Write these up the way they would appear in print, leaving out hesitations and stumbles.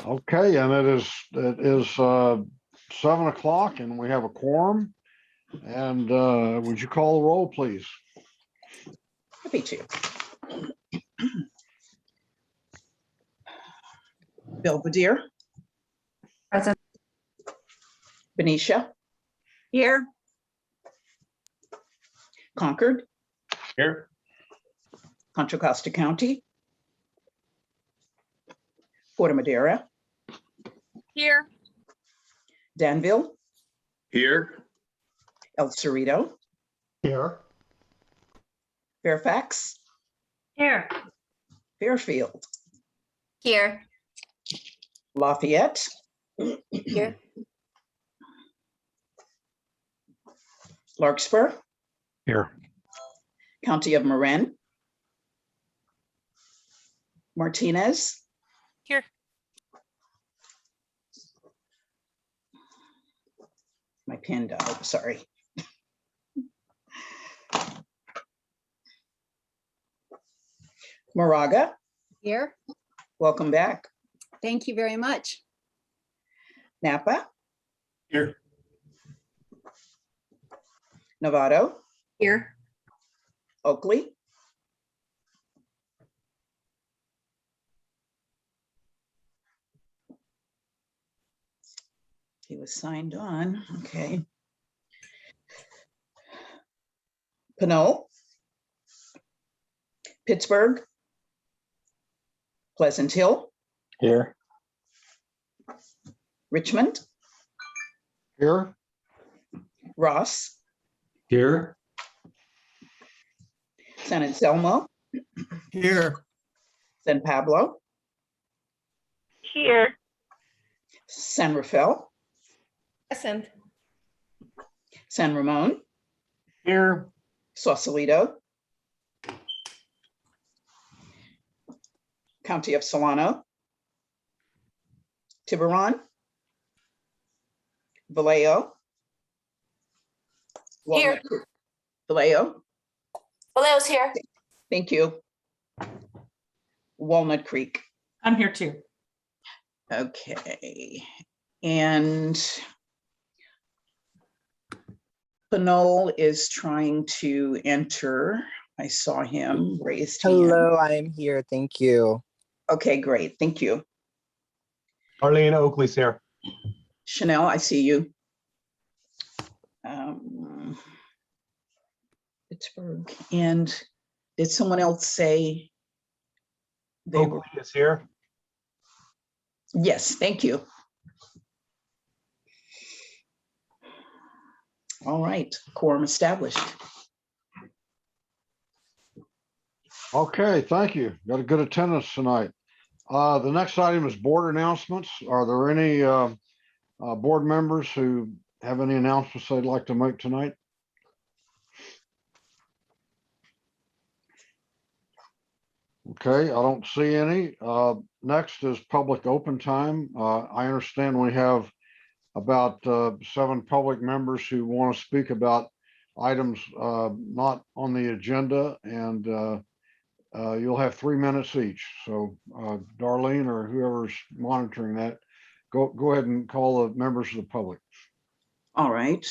Okay, and it is 7 o'clock, and we have a quorum. And would you call the roll, please? Happy to. Belvedere. Present. Benicia. Here. Concord. Here. Contra Costa County. Puerto Madera. Here. Danville. Here. El Cerrito. Here. Fairfax. Here. Fairfield. Here. Lafayette. Here. Larkspur. Here. County of Marin. Martinez. Here. My pen died, sorry. Moraga, Here. welcome back. Thank you very much. Napa. Here. Novato. Here. Oakley. He was signed on, okay. Pinole. Pittsburgh. Pleasant Hill. Here. Richmond. Here. Ross. Here. San Anselmo. Here. San Pablo. Here. San Rafael. Present. San Ramon. Here. Sausalito. County of Solano. Tiburon. Vallejo. Here. Vallejo, Vallejo's here. thank you. Walnut Creek. I'm here too. Okay, and Pinole is trying to enter. I saw him raised hand. Hello, I am here. Thank you. Okay, great. Thank you. Arlene Oakley's here. Chanel, I see you. Pittsburgh. And did someone else say? They were? Oakley is here. Yes, thank you. All right, quorum established. Okay, thank you. Got a good attendance tonight. The next item is board announcements. Are there any board members who have any announcements they'd like to make tonight? Okay, I don't see any. Next is public open time. I understand we have about 7 public members who want to speak about items not on the agenda, and you'll have 3 minutes each. So Darlene or whoever's monitoring that, go ahead and call the members of the public. All right.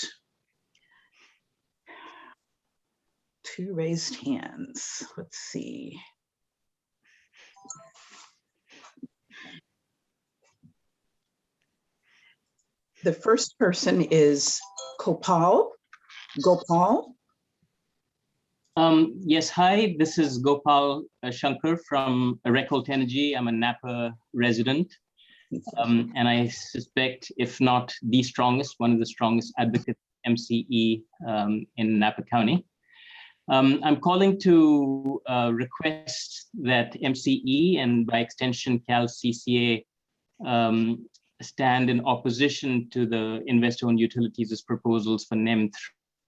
2 raised hands. Let's see. The first person is Gopal. Yes, hi, this is Gopal Shankar from Recult Energy. I'm a Napa resident. And I suspect, if not the strongest, one of the strongest advocates, MCE in Napa County. I'm calling to request that MCE and by extension CalCCA stand in opposition to the investor-owned utilities' proposals for NEM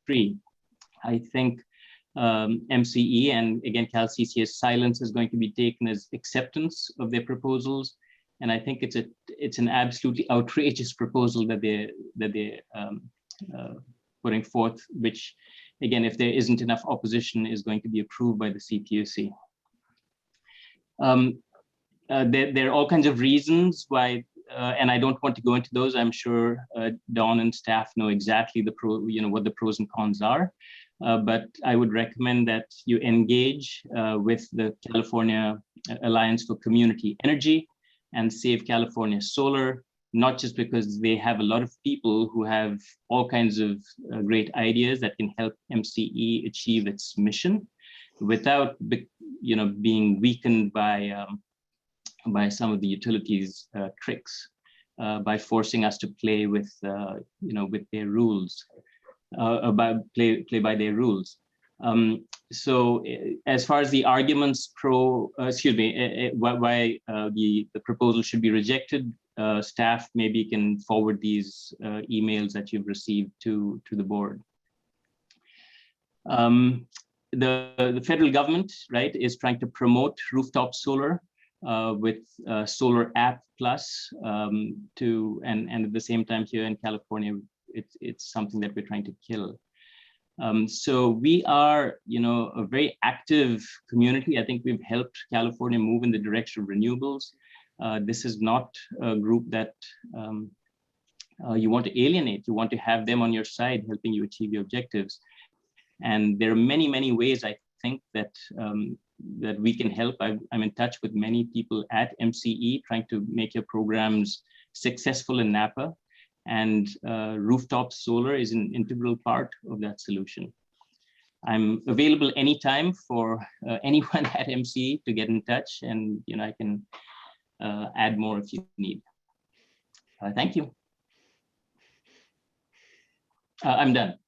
3. I think MCE and again CalCCA's silence is going to be taken as acceptance of their proposals, and I think it's an absolutely outrageous proposal that they're putting forth, which again, if there isn't enough opposition, is going to be approved by the CPUC. There are all kinds of reasons why and I don't want to go into those. I'm sure Dawn and staff know exactly what the pros and cons are. But I would recommend that you engage with the California Alliance for Community Energy and Save California Solar, not just because they have a lot of people who have all kinds of great ideas that can help MCE achieve its mission without being weakened by some of the utilities tricks, by forcing us to play with with their rules, play by their rules. So as far as the arguments why the proposal should be rejected, staff maybe can forward these emails that you've received to the board. The federal government, right, is trying to promote rooftop solar with Solar App Plus, and at the same time here in California, it's something that we're trying to kill. So we are, a very active community. I think we've helped California move in the direction of renewables. This is not a group that you want to alienate. You want to have them on your side, helping you achieve your objectives. And there are many, many ways I think that that we can help. I'm in touch with many people at MCE trying to make your programs successful in Napa. And rooftop solar is an integral part of that solution. I'm available anytime for anyone at MCE to get in touch, and I can add more if you need. Thank you. I'm done.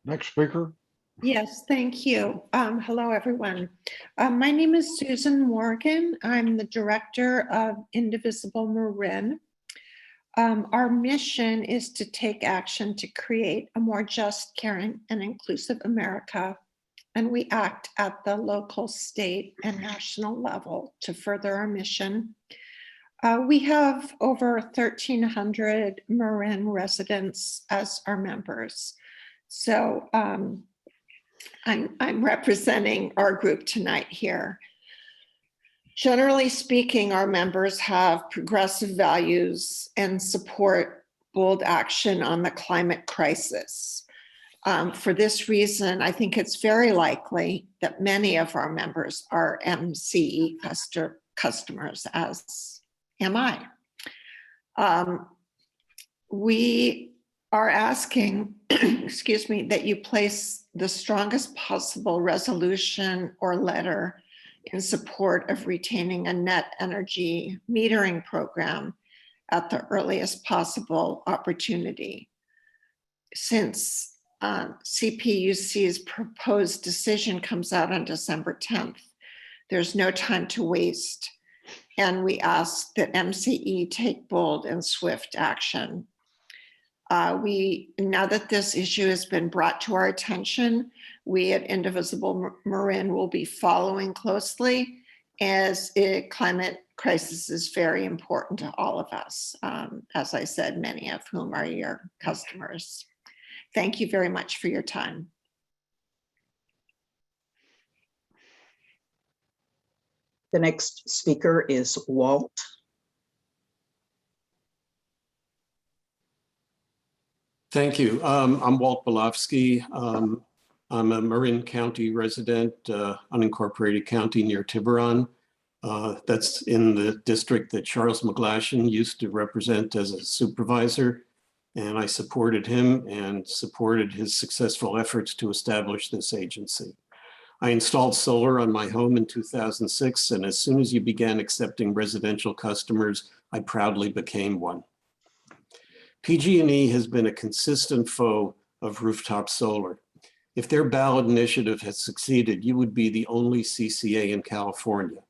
Next speaker. Yes, thank you. Hello, everyone. My name is Susan Morgan. I'm the director of Indivisible Marin. Our mission is to take action to create a more just, caring, and inclusive America. And we act at the local, state, and national level to further our mission. We have over 1,300 Marin residents as our members. So I'm representing our group tonight here. Generally speaking, our members have progressive values and support bold action on the climate crisis. For this reason, I think it's very likely that many of our members are MCE customers, as am I. We are asking, excuse me, that you place the strongest possible resolution or letter in support of retaining a net energy metering program at the earliest possible opportunity. Since CPUC's proposed decision comes out on December 10th, there's no time to waste. And we ask that MCE take bold and swift action. Now that this issue has been brought to our attention, we at Indivisible Marin will be following closely, as climate crisis is very important to all of us. As I said, many of whom are your customers. Thank you very much for your time. The next speaker is Walt. Thank you. I'm Walt Belofsky. I'm a Marin County resident, unincorporated county near Tiburon. That's in the district that Charles McGlashan used to represent as a supervisor. And I supported him and supported his successful efforts to establish this agency. I installed solar on my home in 2006, and as soon as you began accepting residential customers, I proudly became one. PG&E has been a consistent foe of rooftop solar. If their ballot initiative had succeeded, you would be the only CCA in California.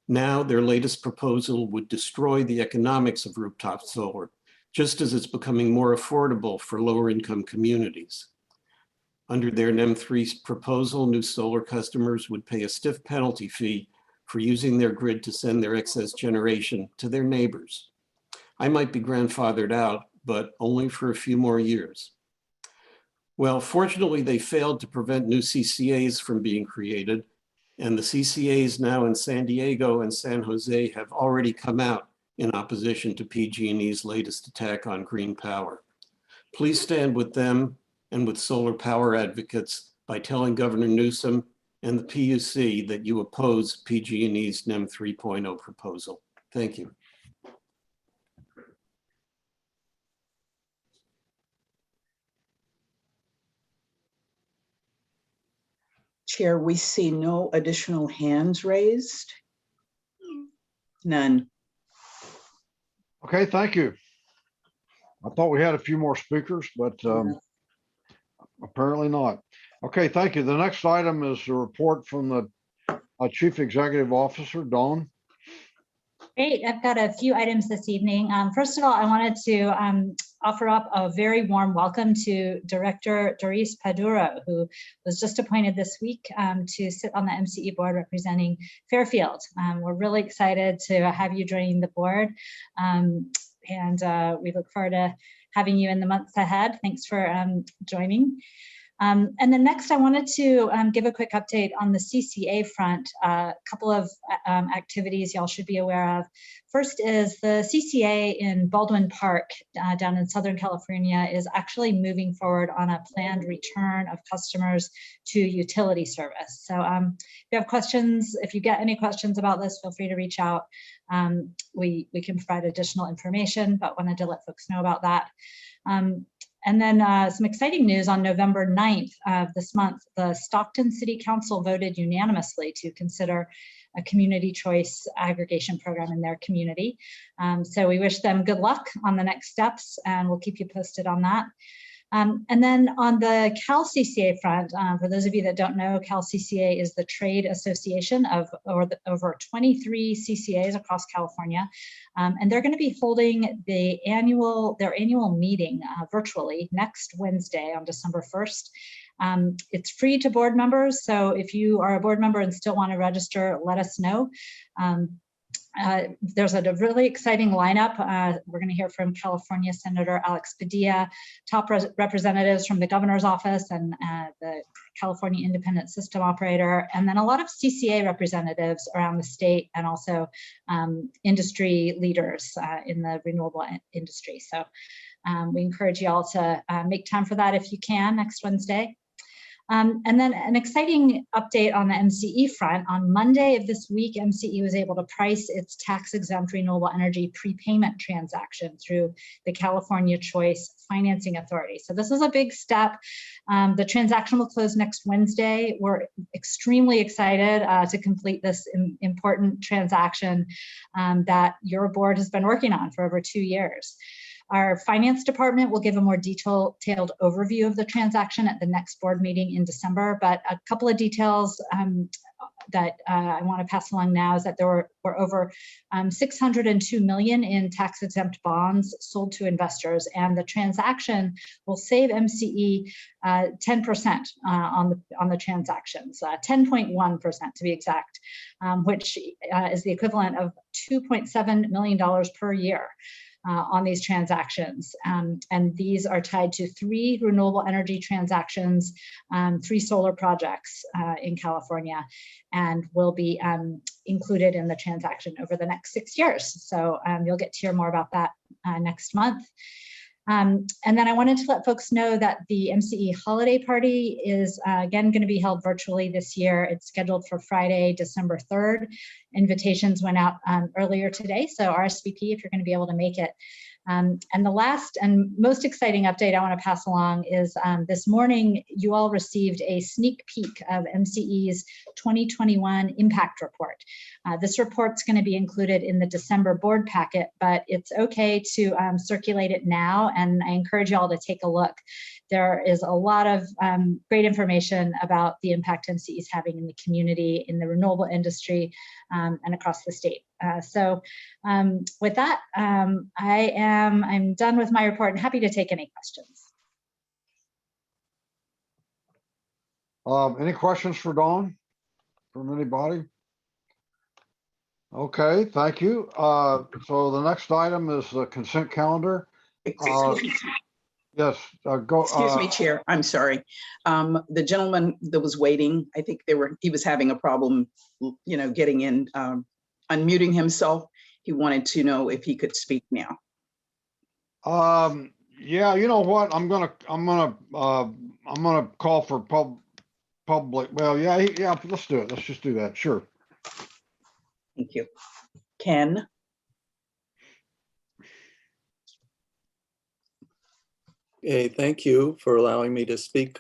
Now, their latest proposal would destroy the economics of rooftop solar, just as it's becoming more affordable for lower income communities. Under their NEM 3 proposal, new solar customers would pay a stiff penalty fee for using their grid to send their excess generation to their neighbors. I might be grandfathered out, but only for a few more years. Well, fortunately, they failed to prevent new CCAs from being created, and the CCAs now in San Diego and San Jose have already come out in opposition to PG&E's latest attack on green power. Please stand with them and with solar power advocates by telling Governor Newsom and the PUC that you oppose PG&E's NEM 3.0 proposal. Thank you. Chair, we see no additional hands raised. None. Okay, thank you. I thought we had a few more speakers, but apparently not. Okay, thank you. The next item is a report from the Chief Executive Officer, Dawn. Great. I've got a few items this evening. First of all, I wanted to offer up a very warm welcome to Director Doris Paduro, who was just appointed this week to sit on the MCE board representing Fairfield. We're really excited to have you joining the board, and we look forward to having you in the months ahead. Thanks for joining. And then next, I wanted to give a quick update on the CCA front. A couple of activities y'all should be aware of. First is the CCA in Baldwin Park down in Southern California is actually moving forward on a planned return of customers to utility service. So if you have questions, if you get any questions about this, feel free to reach out. We can provide additional information, but wanted to let folks know about that. And then some exciting news on November 9th of this month, the Stockton City Council voted unanimously to consider a community choice aggregation program in their community. So we wish them good luck on the next steps, and we'll keep you posted on that. And then on the Cal-CCA front, for those of you that don't know, Cal-CCA is the trade association of over 23 CCAs across California. And they're going to be holding their annual meeting virtually next Wednesday on December 1st. It's free to board members, so if you are a board member and still want to register, let us know. There's a really exciting lineup. We're going to hear from California Senator Alex Padilla, top representatives from the governor's office and the California Independent System Operator, and then a lot of CCA representatives around the state and also industry leaders in the renewable industry. So we encourage you all to make time for that if you can next Wednesday. And then an exciting update on the MCE front. On Monday of this week, MCE was able to price its tax-exempt renewable energy prepayment transaction through the California Choice Financing Authority. So this is a big step. The transaction will close next Wednesday. We're extremely excited to complete this important transaction that your board has been working on for over 2 years. Our finance department will give a more detailed overview of the transaction at the next board meeting in December, but a couple of details that I want to pass along now is that there were over 602 million in tax-exempt bonds sold to investors, and the transaction will save MCE 10% on the transactions, 10.1% to be exact, which is the equivalent of $2.7 million per year. On these transactions. And these are tied to 3 renewable energy transactions, 3 solar projects in California, and will be included in the transaction over the next 6 years. So you'll get to hear more about that next month. And then I wanted to let folks know that the MCE holiday party is again going to be held virtually this year. It's scheduled for Friday, December 3rd. Invitations went out earlier today, so RSVP if you're going to be able to make it. And the last and most exciting update I want to pass along is this morning you all received a sneak peek of MCE's 2021 impact report. This report's going to be included in the December board packet, but it's okay to circulate it now, and I encourage you all to take a look. There is a lot of great information about the impact MCE is having in the community, in the renewable industry, and across the state. So with that, I'm done with my report and happy to take any questions. Any questions for Dawn from anybody? Okay, thank you. So the next item is the consent calendar. Excuse me, Yes, go. excuse me, Chair, I'm sorry. The gentleman that was waiting, I think he was having a problem, getting in, unmuting himself. He wanted to know if he could speak now. Yeah, you know what? I'm gonna call for public. Well, yeah, let's do it. Let's just do that. Sure. Thank you. Ken? Okay, thank you for allowing me to speak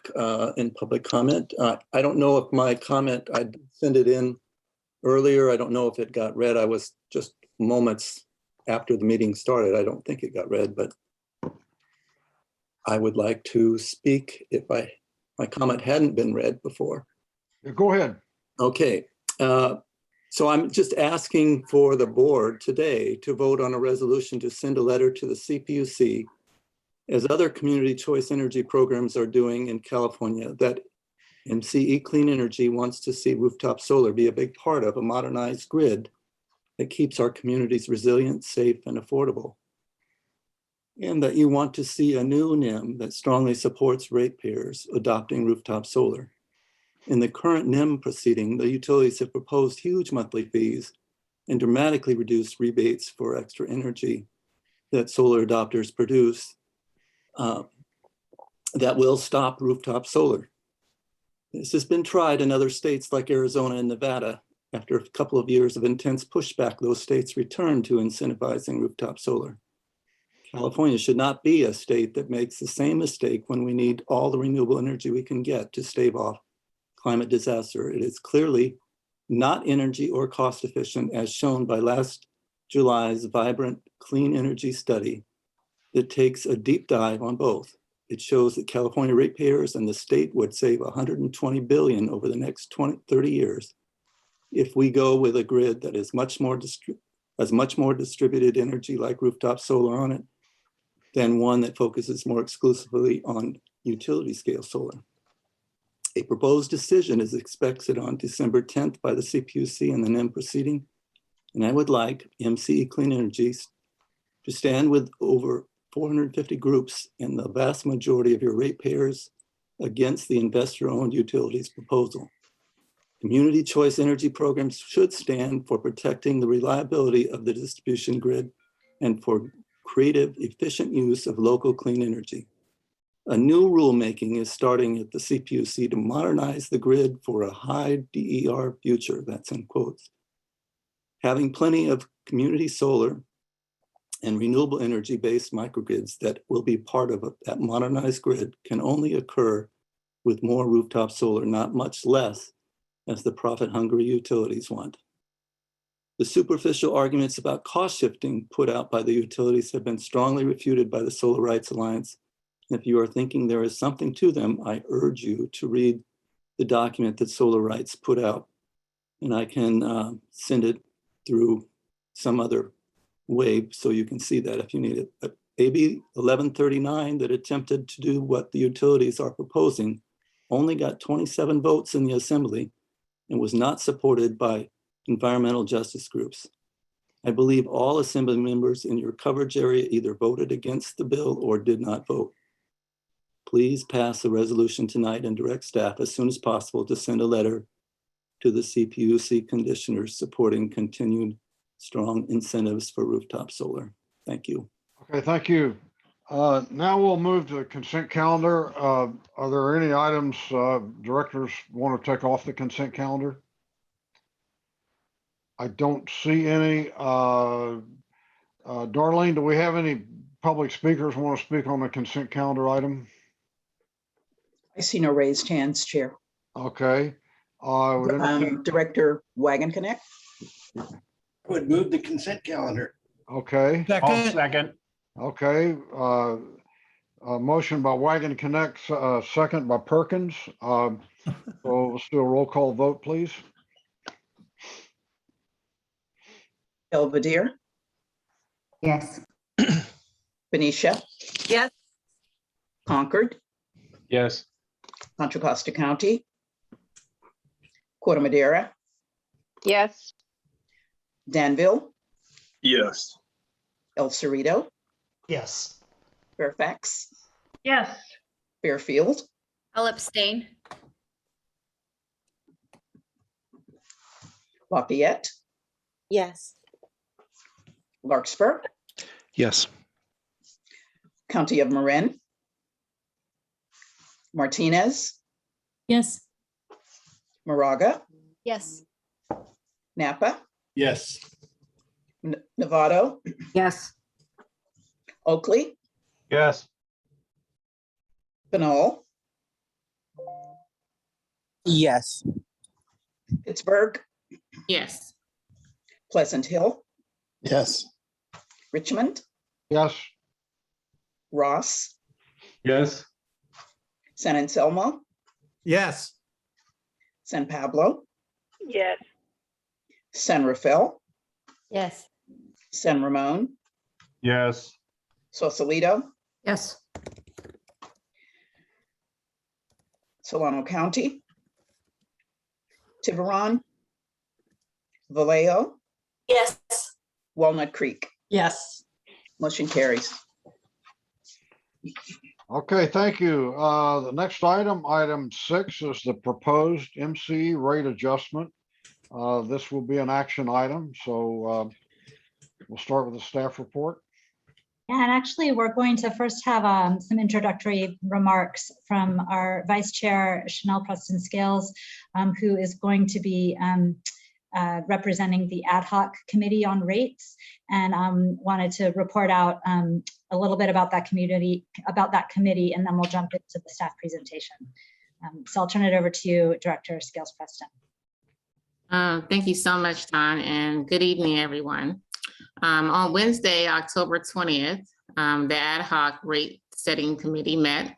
in public comment. I don't know if my comment, I sent it in earlier. I don't know if it got read. I was just moments after the meeting started. I don't think it got read, but I would like to speak if my comment hadn't been read before. Yeah, go ahead. Okay, so I'm just asking for the board today to vote on a resolution to send a letter to the CPUC, as other community choice energy programs are doing in California, that MCE Clean Energy wants to see rooftop solar be a big part of a modernized grid that keeps our communities resilient, safe, and affordable. And that you want to see a new NEM that strongly supports ratepayers adopting rooftop solar. In the current NEM proceeding, the utilities have proposed huge monthly fees and dramatically reduced rebates for extra energy that solar adopters produce that will stop rooftop solar. This has been tried in other states like Arizona and Nevada. After a couple of years of intense pushback, those states returned to incentivizing rooftop solar. California should not be a state that makes the same mistake when we need all the renewable energy we can get to stave off climate disaster. It is clearly not energy or cost efficient, as shown by last July's Vibrant Clean Energy study that takes a deep dive on both. It shows that California ratepayers and the state would save $120 billion over the next 30 years if we go with a grid that is has much more distributed energy like rooftop solar on it than one that focuses more exclusively on utility scale solar. A proposed decision is expected on December 10th by the CPUC in the NEM proceeding, and I would like MCE Clean Energy to stand with over 450 groups and the vast majority of your ratepayers against the investor-owned utilities proposal. Community choice energy programs should stand for protecting the reliability of the distribution grid and for creative, efficient use of local clean energy. A new rulemaking is starting at the CPUC to modernize the grid for a high DER future, that's in quotes. Having plenty of community solar and renewable energy-based microgrids that will be part of that modernized grid can only occur with more rooftop solar, not much less, as the profit-hungry utilities want. The superficial arguments about cost shifting put out by the utilities have been strongly refuted by the Solar Rights Alliance. If you are thinking there is something to them, I urge you to read the document that Solar Rights put out, and I can send it through some other way so you can see that if you need it. But AB 1139 that attempted to do what the utilities are proposing only got 27 votes in the assembly and was not supported by environmental justice groups. I believe all assembly members in your coverage area either voted against the bill or did not vote. Please pass a resolution tonight and direct staff as soon as possible to send a letter to the CPUC commissioners supporting continued strong incentives for rooftop solar. Thank you. Okay, thank you. Now we'll move to the consent calendar. Are there any items directors want to take off the consent calendar? I don't see any. Darlene, do we have any public speakers who want to speak on the consent calendar item? I see no raised hands, Chair. Okay. Director Wagon Connect. I would move the consent calendar. Okay. Second. Okay. Motion by Wagon Connect, second by Perkins. So let's do a roll call vote, please. Belvedere, Yes. Benicia, Yes. Concord, Yes. Contra Costa County, Corte Madera, Yes. Danville, Yes. El Cerrito, Yes. Fairfax, Yes. Fairfield, I'll abstain. Lafayette, Yes. Larkspur, Yes. County of Marin, Martinez, Yes. Moraga, Yes. Napa, Yes. Novato, Yes. Oakley, Yes. Pinal, Yes. Pittsburgh, Yes. Pleasant Hill, Yes. Richmond, yes, Ross, Yes. San Anselmo, Yes. San Pablo, Yes. San Rafael, Yes. San Ramon, Yes. Sausalito, Yes. Solano County, Tiburon, Vallejo, Yes. Walnut Creek. Yes. Motion carries. okay, thank you. The next item, item 6, is the proposed MCE rate adjustment. This will be an action item, so we'll start with the staff report. Yeah, and actually, we're going to first have some introductory remarks from our Vice Chair, Chanel Preston Scales, who is going to be representing the Ad Hoc Committee on Rates, and wanted to report out a little bit about that committee, and then we'll jump into the staff presentation. So I'll turn it over to you, Director Scales Preston. Thank you so much, Don, and good evening, everyone. On Wednesday, October 20th, the Ad Hoc Rate Setting Committee met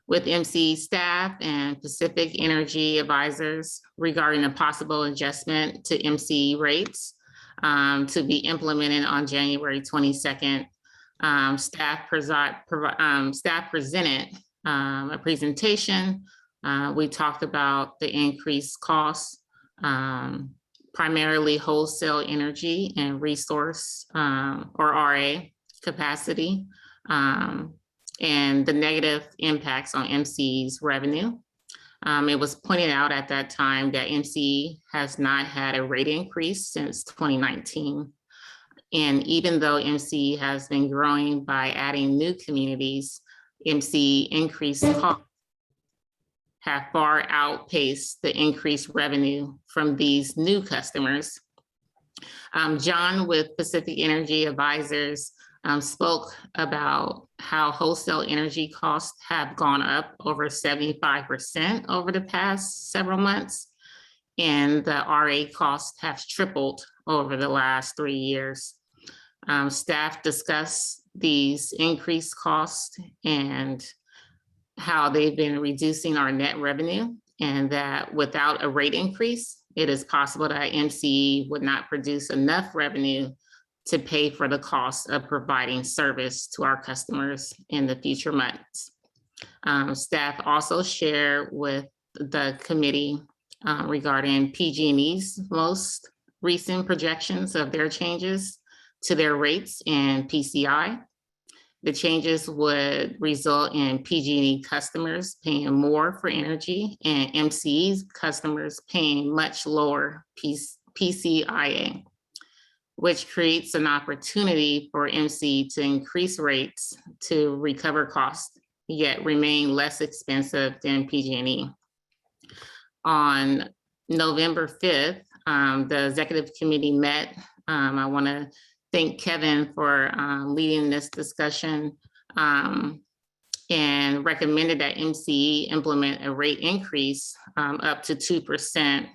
with MCE staff and Pacific Energy advisors regarding a possible adjustment to MCE rates to be implemented on January 22nd. Staff presented a presentation. We talked about the increased costs, primarily wholesale energy and resource or RA capacity, and the negative impacts on MCE's revenue. It was pointed out at that time that MCE has not had a rate increase since 2019. And even though MCE has been growing by adding new communities, MCE increased costs have far outpaced the increased revenue from these new customers. John with Pacific Energy Advisors spoke about how wholesale energy costs have gone up over 75% over the past several months, and the RA costs have tripled over the last 3 years. Staff discussed these increased costs and how they've been reducing our net revenue, and that without a rate increase, it is possible that MCE would not produce enough revenue to pay for the cost of providing service to our customers in the future months. Staff also shared with the committee regarding PG&E's most recent projections of their changes to their rates and PCI. The changes would result in PG&E customers paying more for energy and MCE's customers paying much lower PCIA, which creates an opportunity for MCE to increase rates to recover costs, yet remain less expensive than PG&E. On November 5th, the executive committee met. I want to thank Kevin for leading this discussion and recommended that MCE implement a rate increase up to 2%,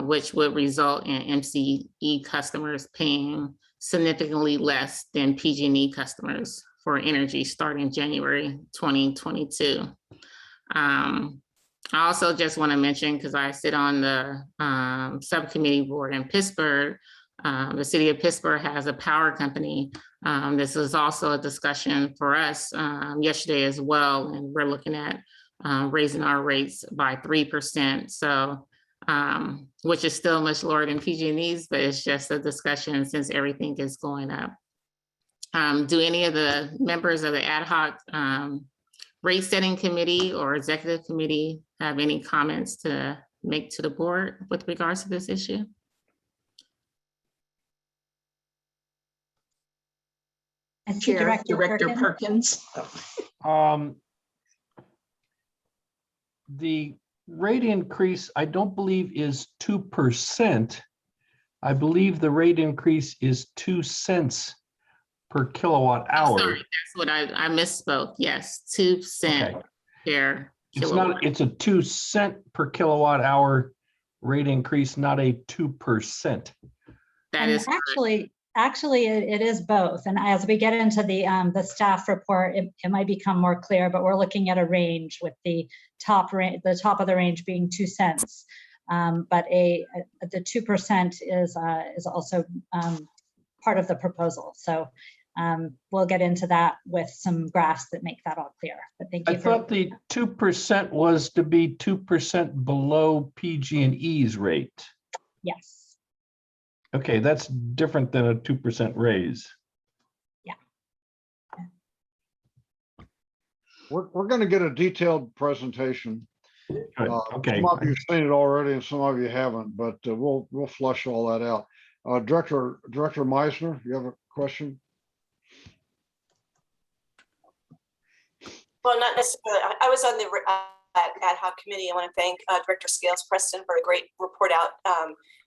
which would result in MCE customers paying significantly less than PG&E customers for energy starting January 2022. I also just want to mention, because I sit on the subcommittee board in Pittsburgh, the city of Pittsburgh has a power company. This is also a discussion for us yesterday as well, and we're looking at raising our rates by 3%. So which is still much lower than PG&E's, but it's just a discussion since everything is going up. Do any of the members of the ad hoc rate setting committee or executive committee have any comments to make to the board with regards to this issue? I see Chair, Director Perkins. Perkins. The rate increase, I don't believe is 2%. I believe the rate increase is 2 cents per kilowatt hour. Sorry, that's what I misspoke. Yes, 2 cents per kilowatt. It's a 2 cent per kilowatt hour rate increase, not a 2%. That is actually it is both. And as we get into the staff report, it might become more clear, but we're looking at a range with the top of the range being 2 cents. But the 2% is also part of the proposal. So we'll get into that with some graphs that make that all clear. But thank you. I thought the 2% was to be 2% below PG&E's rate. Yes. Okay, that's different than a 2% raise. Yeah. We're going to get a detailed presentation. Okay. Some of you have seen it already and some of you haven't, but we'll flush all that out. Director Meisner, you have a question? Well, not necessarily. I was on the ad hoc committee. I want to thank Director Scales-Preston for a great report out.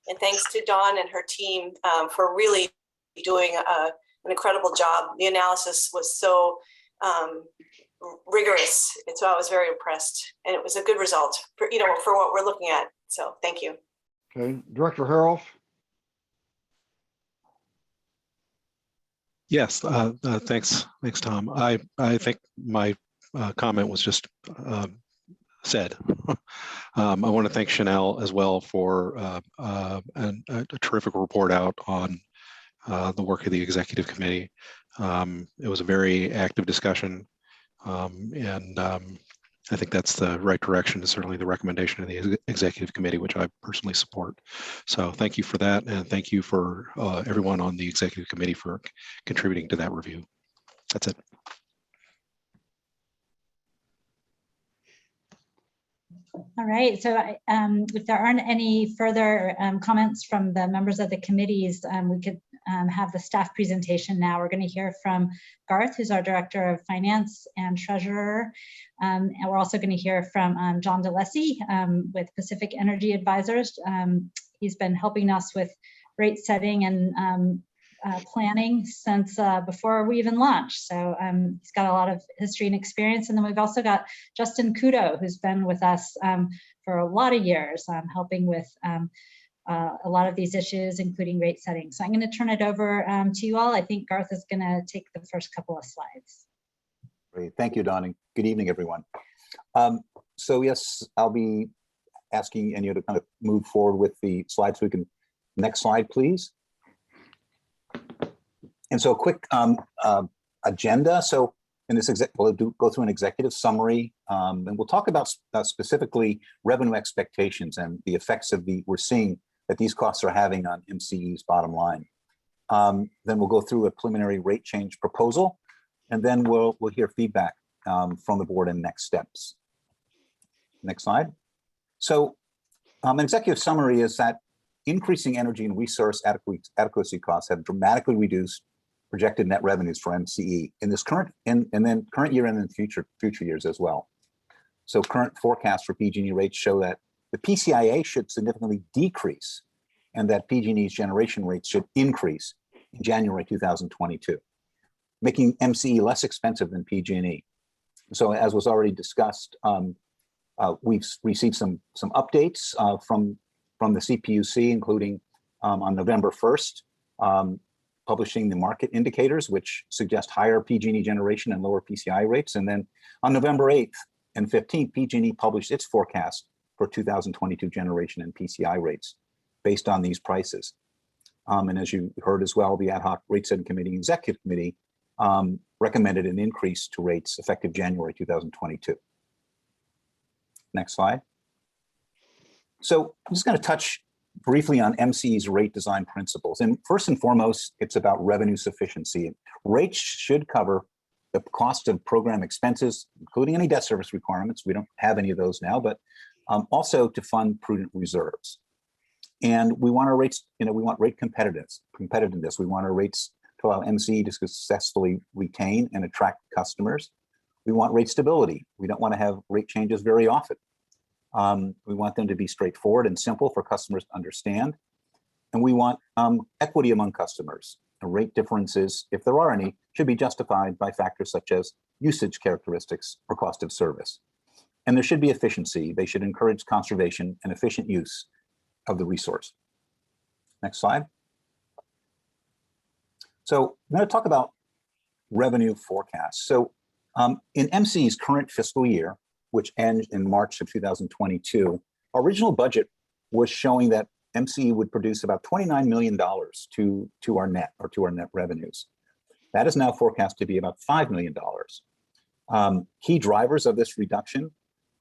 And thanks to Dawn and her team for really doing an incredible job. The analysis was so rigorous. And so I was very impressed. And it was a good result for, for what we're looking at. So thank you. Okay, Director Haroff. Yes, thanks, Tom. I think my comment was just said. I want to thank Chanel as well for a terrific report out on the work of the executive committee. It was a very active discussion, and I think that's the right direction. Is certainly the recommendation of the executive committee, which I personally support. So thank you for that, and thank you for everyone on the executive committee for contributing to that review. That's it. All right, so if there aren't any further comments from the members of the committees, we could have the staff presentation now. We're going to hear from Garth, who's our Director of Finance and Treasurer. And we're also going to hear from John DeLessie with Pacific Energy Advisors. He's been helping us with rate setting and planning since before we even launched. So he's got a lot of history and experience. And then we've also got Justin Kudo, who's been with us for a lot of years, helping with a lot of these issues, including rate setting. So I'm going to turn it over to you all. I think Garth is going to take the first couple of slides. Great. Thank you, Dawn, and good evening, everyone. So yes, I'll be asking Enya to kind of move forward with the slides. So we can, next slide, please. And so a quick agenda. So in this we'll go through an executive summary, and we'll talk about specifically revenue expectations and the effects of we're seeing that these costs are having on MCE's bottom line. Then we'll go through a preliminary rate change proposal, and then we'll hear feedback from the board and next steps. Next slide. So an executive summary is that increasing energy and resource adequacy costs have dramatically reduced projected net revenues for MCE in this current and then current year and in future years as well. So current forecasts for PG&E rates show that the PCIA should significantly decrease and that PG&E's generation rates should increase in January 2022, making MCE less expensive than PG&E. So as was already discussed, we've received some updates from the CPUC, including on November 1st, publishing the market indicators, which suggest higher PG&E generation and lower PCI rates. And then on November 8th and 15th, PG&E published its forecast for 2022 generation and PCI rates based on these prices. And as you heard as well, the Ad Hoc Rate Setting Committee, Executive Committee, recommended an increase to rates effective January 2022. Next slide. So I'm just going to touch briefly on MCE's rate design principles. And first and foremost, it's about revenue sufficiency. Rates should cover the cost of program expenses, including any debt service requirements. We don't have any of those now, but also to fund prudent reserves. And we want our rates, we want rate competitiveness. We want our rates to allow MCE to successfully retain and attract customers. We want rate stability. We don't want to have rate changes very often. We want them to be straightforward and simple for customers to understand. And we want equity among customers. And rate differences, if there are any, should be justified by factors such as usage characteristics or cost of service. And there should be efficiency. They should encourage conservation and efficient use of the resource. Next slide. So I'm going to talk about revenue forecasts. So in MCE's current fiscal year, which ends in March of 2022, our original budget was showing that MCE would produce about $29 million to our net revenues. That is now forecast to be about $5 million. Key drivers of this reduction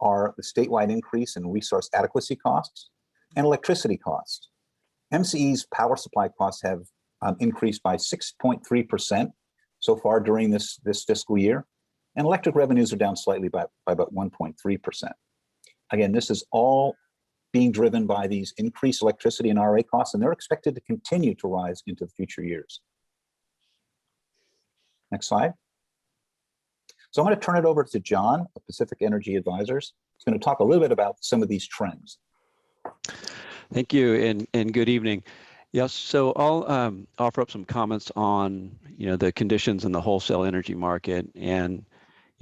are the statewide increase in resource adequacy costs and electricity costs. MCE's power supply costs have increased by 6.3% so far during this fiscal year, and electric revenues are down slightly by about 1.3%. Again, this is all being driven by these increased electricity and RA costs, and they're expected to continue to rise into the future years. Next slide. So I'm going to turn it over to John of Pacific Energy Advisors. He's going to talk a little bit about some of these trends. Thank you, and good evening. Yes, so I'll offer up some comments on the conditions in the wholesale energy market, and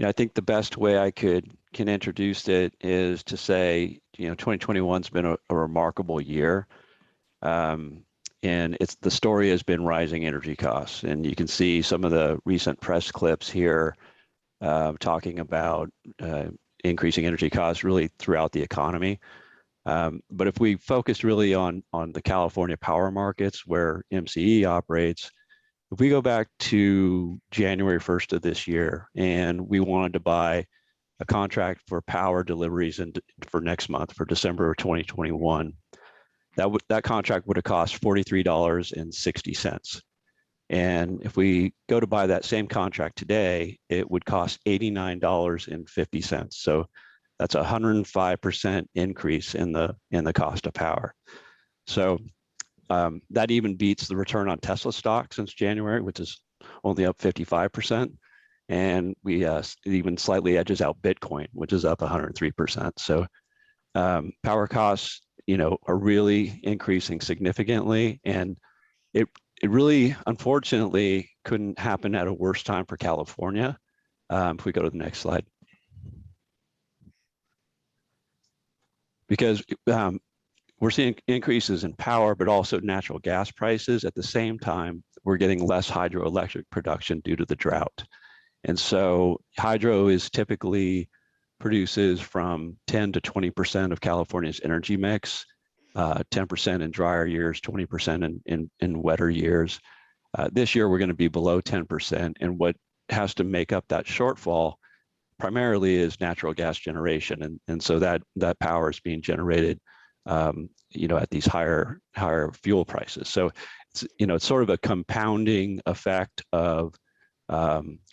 I think the best way I can introduce it is to say 2021's been a remarkable year, and the story has been rising energy costs, and you can see some of the recent press clips here talking about increasing energy costs really throughout the economy. But if we focus really on the California power markets where MCE operates, if we go back to January 1st of this year and we wanted to buy a contract for power deliveries for next month, for December of 2021, that contract would have cost $43.60. And if we go to buy that same contract today, it would cost $89.50. So that's a 105% increase in the cost of power. So that even beats the return on Tesla stock since January, which is only up 55%. And we even slightly edges out Bitcoin, which is up 103%. So power costs, are really increasing significantly. And it really, unfortunately, couldn't happen at a worse time for California. If we go to the next slide. Because we're seeing increases in power, but also natural gas prices. At the same time, we're getting less hydroelectric production due to the drought. And so hydro is typically produces from 10 to 20% of California's energy mix, 10% in drier years, 20% in wetter years. This year, we're going to be below 10%. And what has to make up that shortfall primarily is natural gas generation, and so that power is being generated, at these higher fuel prices. So it's sort of a compounding effect of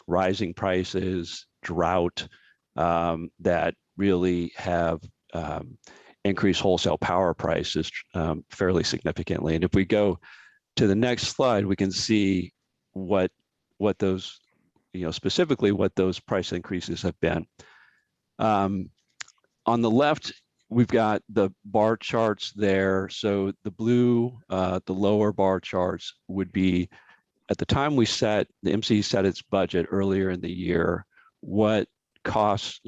rising prices, drought, that really have increased wholesale power prices fairly significantly. And if we go to the next slide, we can see what those specifically what those price increases have been. On the left, we've got the bar charts there. So the blue, the lower bar charts would be, at the time the MCE set its budget earlier in the year, what costs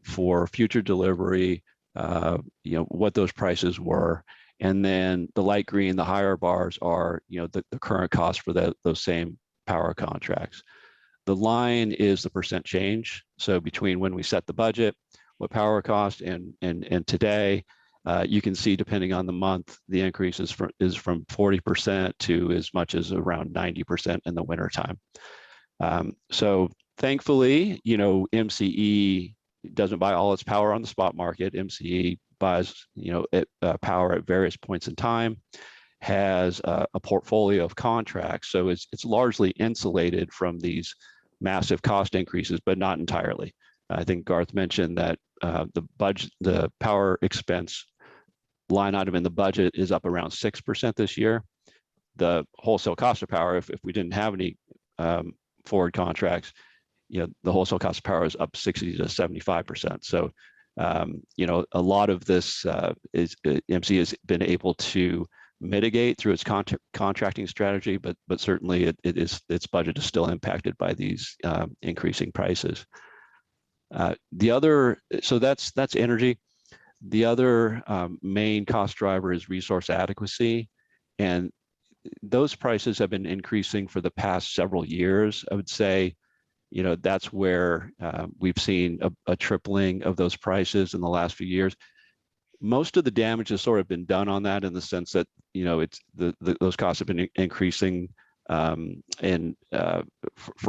for future delivery, what those prices were. And then the light green, the higher bars are, the current cost for those same power contracts. The line is the percent change. So between when we set the budget, what power cost, and today, you can see, depending on the month, the increase is from 40% to as much as around 90% in the wintertime. So thankfully, MCE doesn't buy all its power on the spot market. MCE buys, power at various points in time, has a portfolio of contracts. So it's largely insulated from these massive cost increases, but not entirely. I think Garth mentioned that the power expense line item in the budget is up around 6% this year. The wholesale cost of power, if we didn't have any forward contracts, the wholesale cost of power is up 60 to 75%. So, a lot of this MC has been able to mitigate through its contracting strategy, but certainly its budget is still impacted by these increasing prices. So that's energy. The other main cost driver is resource adequacy, and those prices have been increasing for the past several years. I would say, that's where we've seen a tripling of those prices in the last few years. Most of the damage has sort of been done on that, in the sense that those costs have been increasing for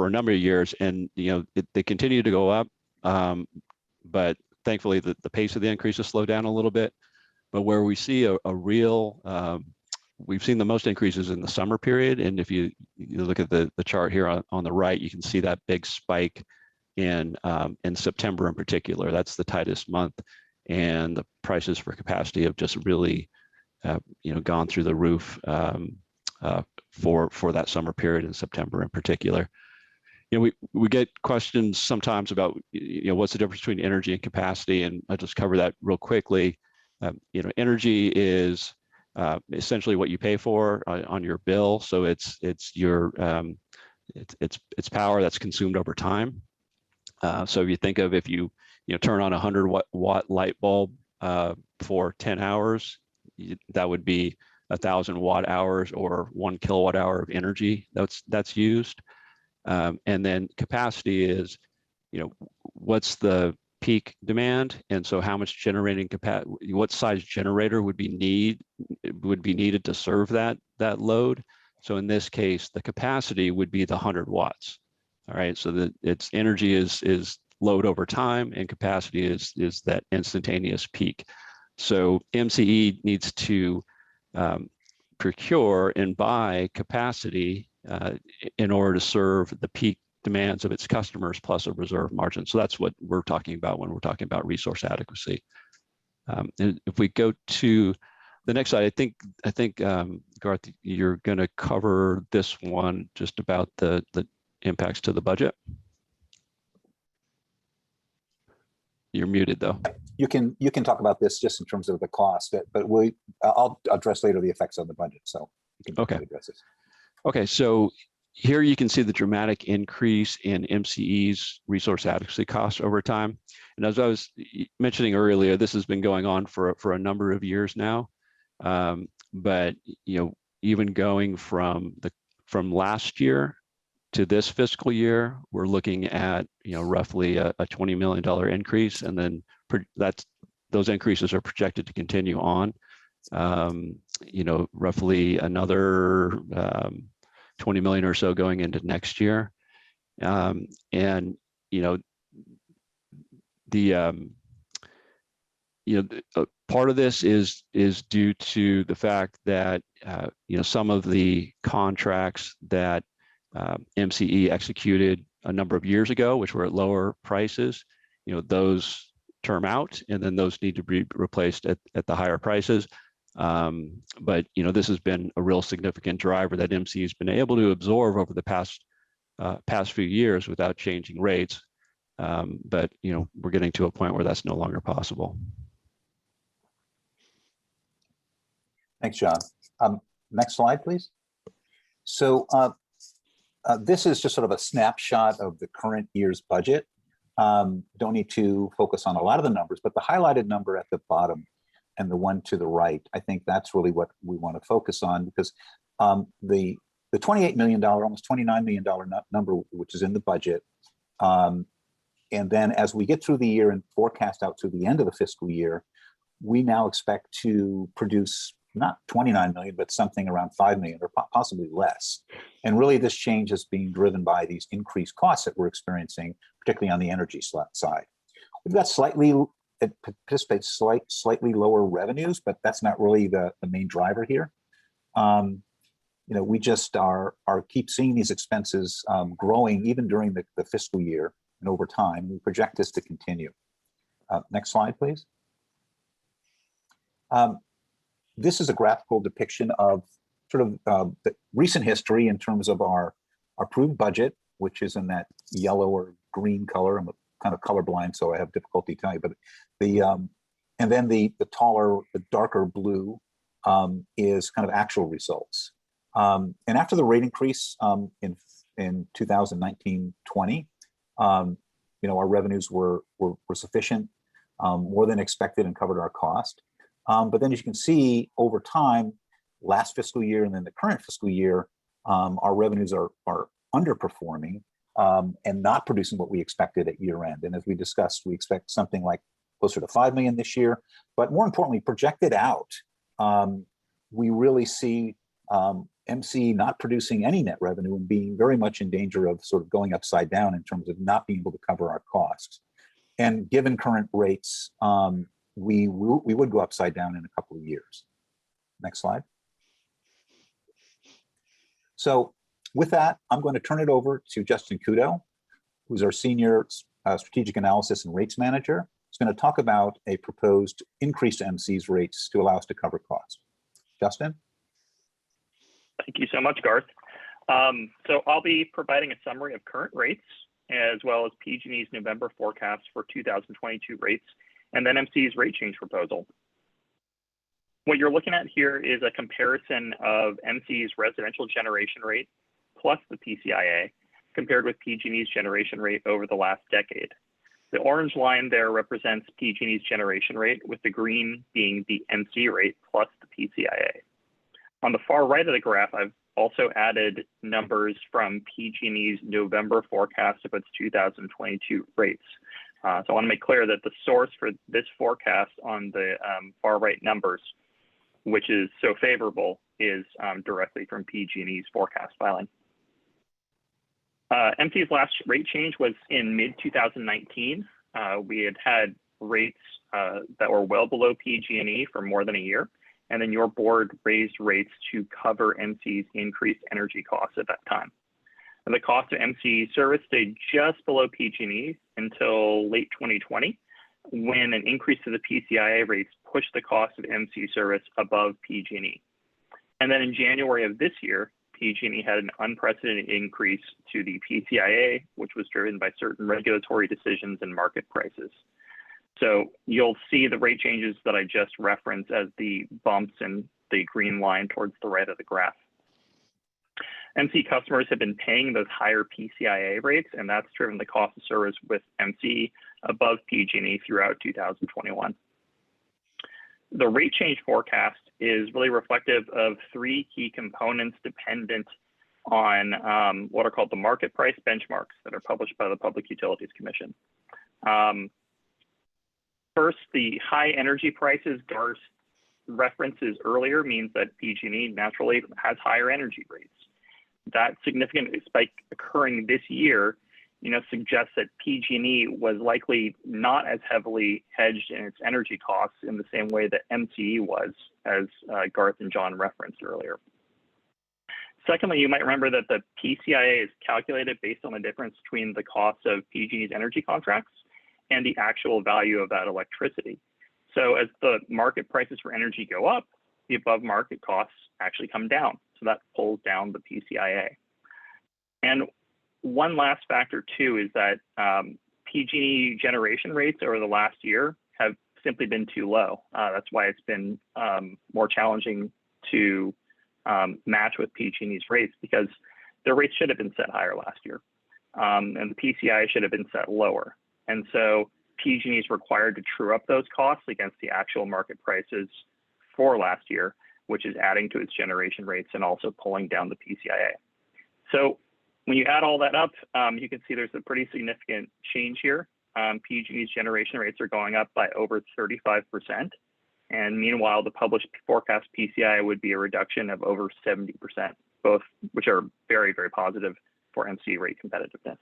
a number of years, and they continue to go up. But thankfully, the pace of the increase has slowed down a little bit. But where we see a real, we've seen the most increases in the summer period. And if you look at the chart here on the right, you can see that big spike in September in particular. That's the tightest month, and the prices for capacity have just really, gone through the roof for that summer period in September in particular. We get questions sometimes about, what's the difference between energy and capacity, and I'll just cover that real quickly. Energy is essentially what you pay for on your bill. So it's power that's consumed over time. So if you think of, if you turn on a 100-watt light bulb for 10 hours, that would be 1,000 watt hours or 1 kilowatt hour of energy that's used. And then capacity is, what's the peak demand, and so how much generating capacity, what size generator would be needed to serve that load. So in this case, the capacity would be the 100 watts. All right, so its energy is load over time, and capacity is that instantaneous peak. So MCE needs to procure and buy capacity in order to serve the peak demands of its customers, plus a reserve margin. So that's what we're talking about when we're talking about resource adequacy. And if we go to the next slide, I think Garth, you're going to cover this one, just about the impacts to the budget. You're muted though. You can talk about this just in terms of the cost, but I'll address later the effects on the budget. So you can address this. Okay, so here you can see the dramatic increase in MCE's resource adequacy costs over time. And as I was mentioning earlier, this has been going on for a number of years now. But even going from last year to this fiscal year, we're looking at roughly a $20 million increase, and then those increases are projected to continue on. Roughly another 20 million or so going into next year. Part of this is due to the fact that some of the contracts that MCE executed a number of years ago, which were at lower prices, those term out, and then those need to be replaced at the higher prices. But this has been a real significant driver that MCE has been able to absorb over the past few years without changing rates. But we're getting to a point where that's no longer possible. Thanks, John. Next slide, please. So this is just sort of a snapshot of the current year's budget. Don't need to focus on a lot of the numbers, but the highlighted number at the bottom and the one to the right, I think that's really what we want to focus on, because the $28 million, almost $29 million number, which is in the budget, and then as we get through the year and forecast out to the end of the fiscal year, we now expect to produce not 29 million, but something around 5 million or possibly less. And really this change is being driven by these increased costs that we're experiencing, particularly on the energy side. We've got it participates slightly lower revenues, but that's not really the main driver here. We just keep seeing these expenses growing even during the fiscal year and over time. We project this to continue. Next slide, please. This is a graphical depiction of sort of the recent history in terms of our approved budget, which is in that yellow or green color. I'm kind of colorblind, so I have difficulty telling you, but and then the darker blue is kind of actual results. And after the rate increase in 2019-20, our revenues were sufficient, more than expected, and covered our cost. But then, as you can see, over time, last fiscal year and then the current fiscal year, our revenues are underperforming and not producing what we expected at year end. And as we discussed, we expect something like closer to 5 million this year. But more importantly, projected out, we really see MCE not producing any net revenue and being very much in danger of sort of going upside down in terms of not being able to cover our costs. And given current rates, we would go upside down in a couple of years. Next slide. So with that, I'm going to turn it over to Justin Kudo, who's our Senior Strategic Analysis and Rates Manager. He's going to talk about a proposed increase to MCE's rates to allow us to cover costs. Justin? Thank you so much, Garth. So I'll be providing a summary of current rates, as well as PG&E's November forecast for 2022 rates, and then MCE's rate change proposal. What you're looking at here is a comparison of MCE's residential generation rate plus the PCIA compared with PG&E's generation rate over the last decade. The orange line there represents PG&E's generation rate, with the green being the MCE rate plus the PCIA. On the far right of the graph, I've also added numbers from PG&E's November forecast of its 2022 rates. So I want to make clear that the source for this forecast on the far right numbers, which is so favorable, is directly from PG&E's forecast filing. MCE's last rate change was in mid-2019. We had rates that were well below PG&E for more than a year, and then your board raised rates to cover MCE's increased energy costs at that time. And the cost of MCE service stayed just below PG&E until late 2020, when an increase to the PCIA rates pushed the cost of MCE service above PG&E. And then in January of this year, PG&E had an unprecedented increase to the PCIA, which was driven by certain regulatory decisions and market prices. So you'll see the rate changes that I just referenced as the bumps in the green line towards the right of the graph. MCE customers have been paying those higher PCIA rates, and that's driven the cost of service with MCE above PG&E throughout 2021. The rate change forecast is really reflective of 3 key components dependent on what are called the market price benchmarks that are published by the Public Utilities Commission. First, the high energy prices Garth references earlier means that PG&E naturally has higher energy rates. That significant spike occurring this year, suggests that PG&E was likely not as heavily hedged in its energy costs in the same way that MCE was, as Garth and John referenced earlier. Secondly, you might remember that the PCIA is calculated based on the difference between the cost of PG&E's energy contracts and the actual value of that electricity. So as the market prices for energy go up, the above market costs actually come down. So that pulls down the PCIA. And one last factor too is that PG&E generation rates over the last year have simply been too low. That's why it's been more challenging to match with PG&E's rates, because their rates should have been set higher last year. And the PCI should have been set lower. And so PG&E is required to true up those costs against the actual market prices for last year, which is adding to its generation rates and also pulling down the PCIA. So when you add all that up, you can see there's a pretty significant change here. PG&E's generation rates are going up by over 35%. And meanwhile, the published forecast PCI would be a reduction of over 70%, both which are very, very positive for MCE rate competitiveness.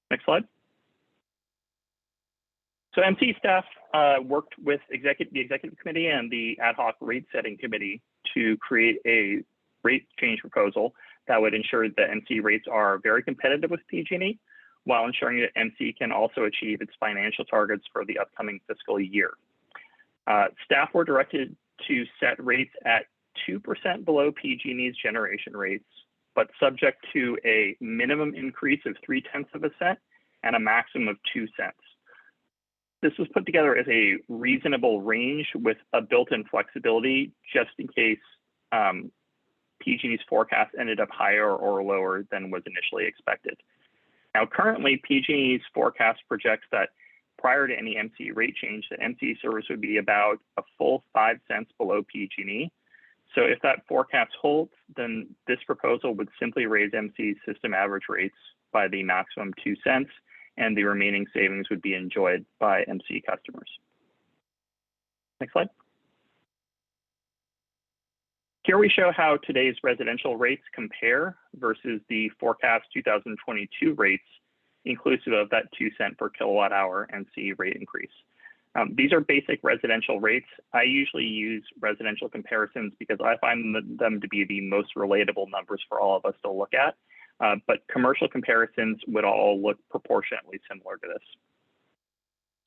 Next slide. So MCE staff worked with the executive committee and the ad hoc rate setting committee to create a rate change proposal that would ensure that MCE rates are very competitive with PG&E, while ensuring that MCE can also achieve its financial targets for the upcoming fiscal year. Staff were directed to set rates at 2% below PG&E's generation rates, but subject to a minimum increase of 0.3 cents and a maximum of 2 cents. This was put together as a reasonable range with a built-in flexibility just in case PG&E's forecast ended up higher or lower than was initially expected. Now, currently, PG&E's forecast projects that prior to any MCE rate change, the MCE service would be about a full 5 cents below PG&E. So if that forecast holds, then this proposal would simply raise MCE's system average rates by the maximum 2 cents, and the remaining savings would be enjoyed by MCE customers. Next slide. Here we show how today's residential rates compare versus the forecast 2022 rates, inclusive of that 2 cent per kilowatt hour MCE rate increase. These are basic residential rates. I usually use residential comparisons because I find them to be the most relatable numbers for all of us to look at. But commercial comparisons would all look proportionately similar to this.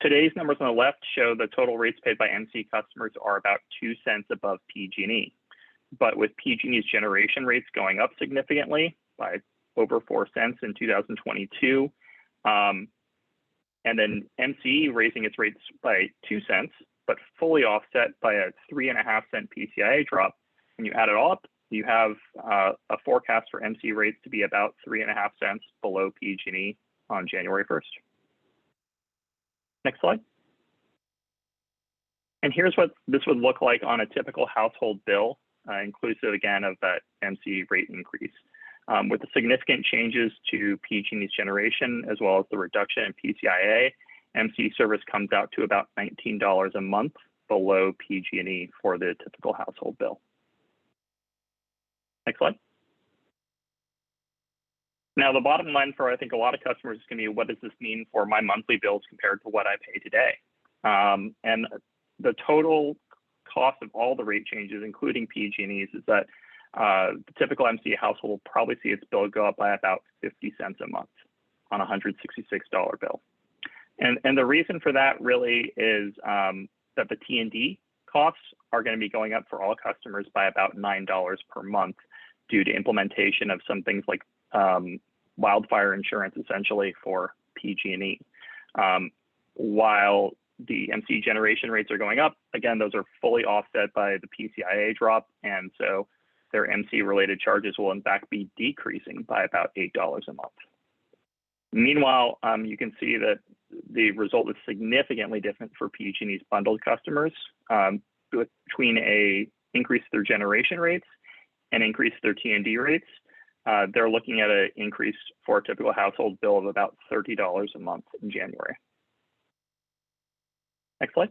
Today's numbers on the left show the total rates paid by MCE customers are about 2 cents above PG&E. But with PG&E's generation rates going up significantly by over 4 cents in 2022, and then MCE raising its rates by 2 cents, but fully offset by a 3.5 cent PCIA drop, when you add it all up, you have a forecast for MCE rates to be about 3.5 cents below PG&E on January 1st. Next slide. And here's what this would look like on a typical household bill, inclusive again of that MCE rate increase. With the significant changes to PG&E's generation, as well as the reduction in PCIA, MCE service comes out to about $19 a month below PG&E for the typical household bill. Next slide. Now, the bottom line for, I think, a lot of customers is going to be, what does this mean for my monthly bills compared to what I pay today? And the total cost of all the rate changes, including PG&E's, is that the typical MCE household will probably see its bill go up by about 50 cents a month on a $166 bill. And the reason for that really is that the T&D costs are going to be going up for all customers by about $9 per month due to implementation of some things like wildfire insurance, essentially, for PG&E. While the MCE generation rates are going up, again, those are fully offset by the PCIA drop, and so their MCE-related charges will, in fact, be decreasing by about $8 a month. Meanwhile, you can see that the result is significantly different for PG&E's bundled customers, between a increase their generation rates and increase their T&D rates. They're looking at an increase for a typical household bill of about $30 a month in January. Next slide.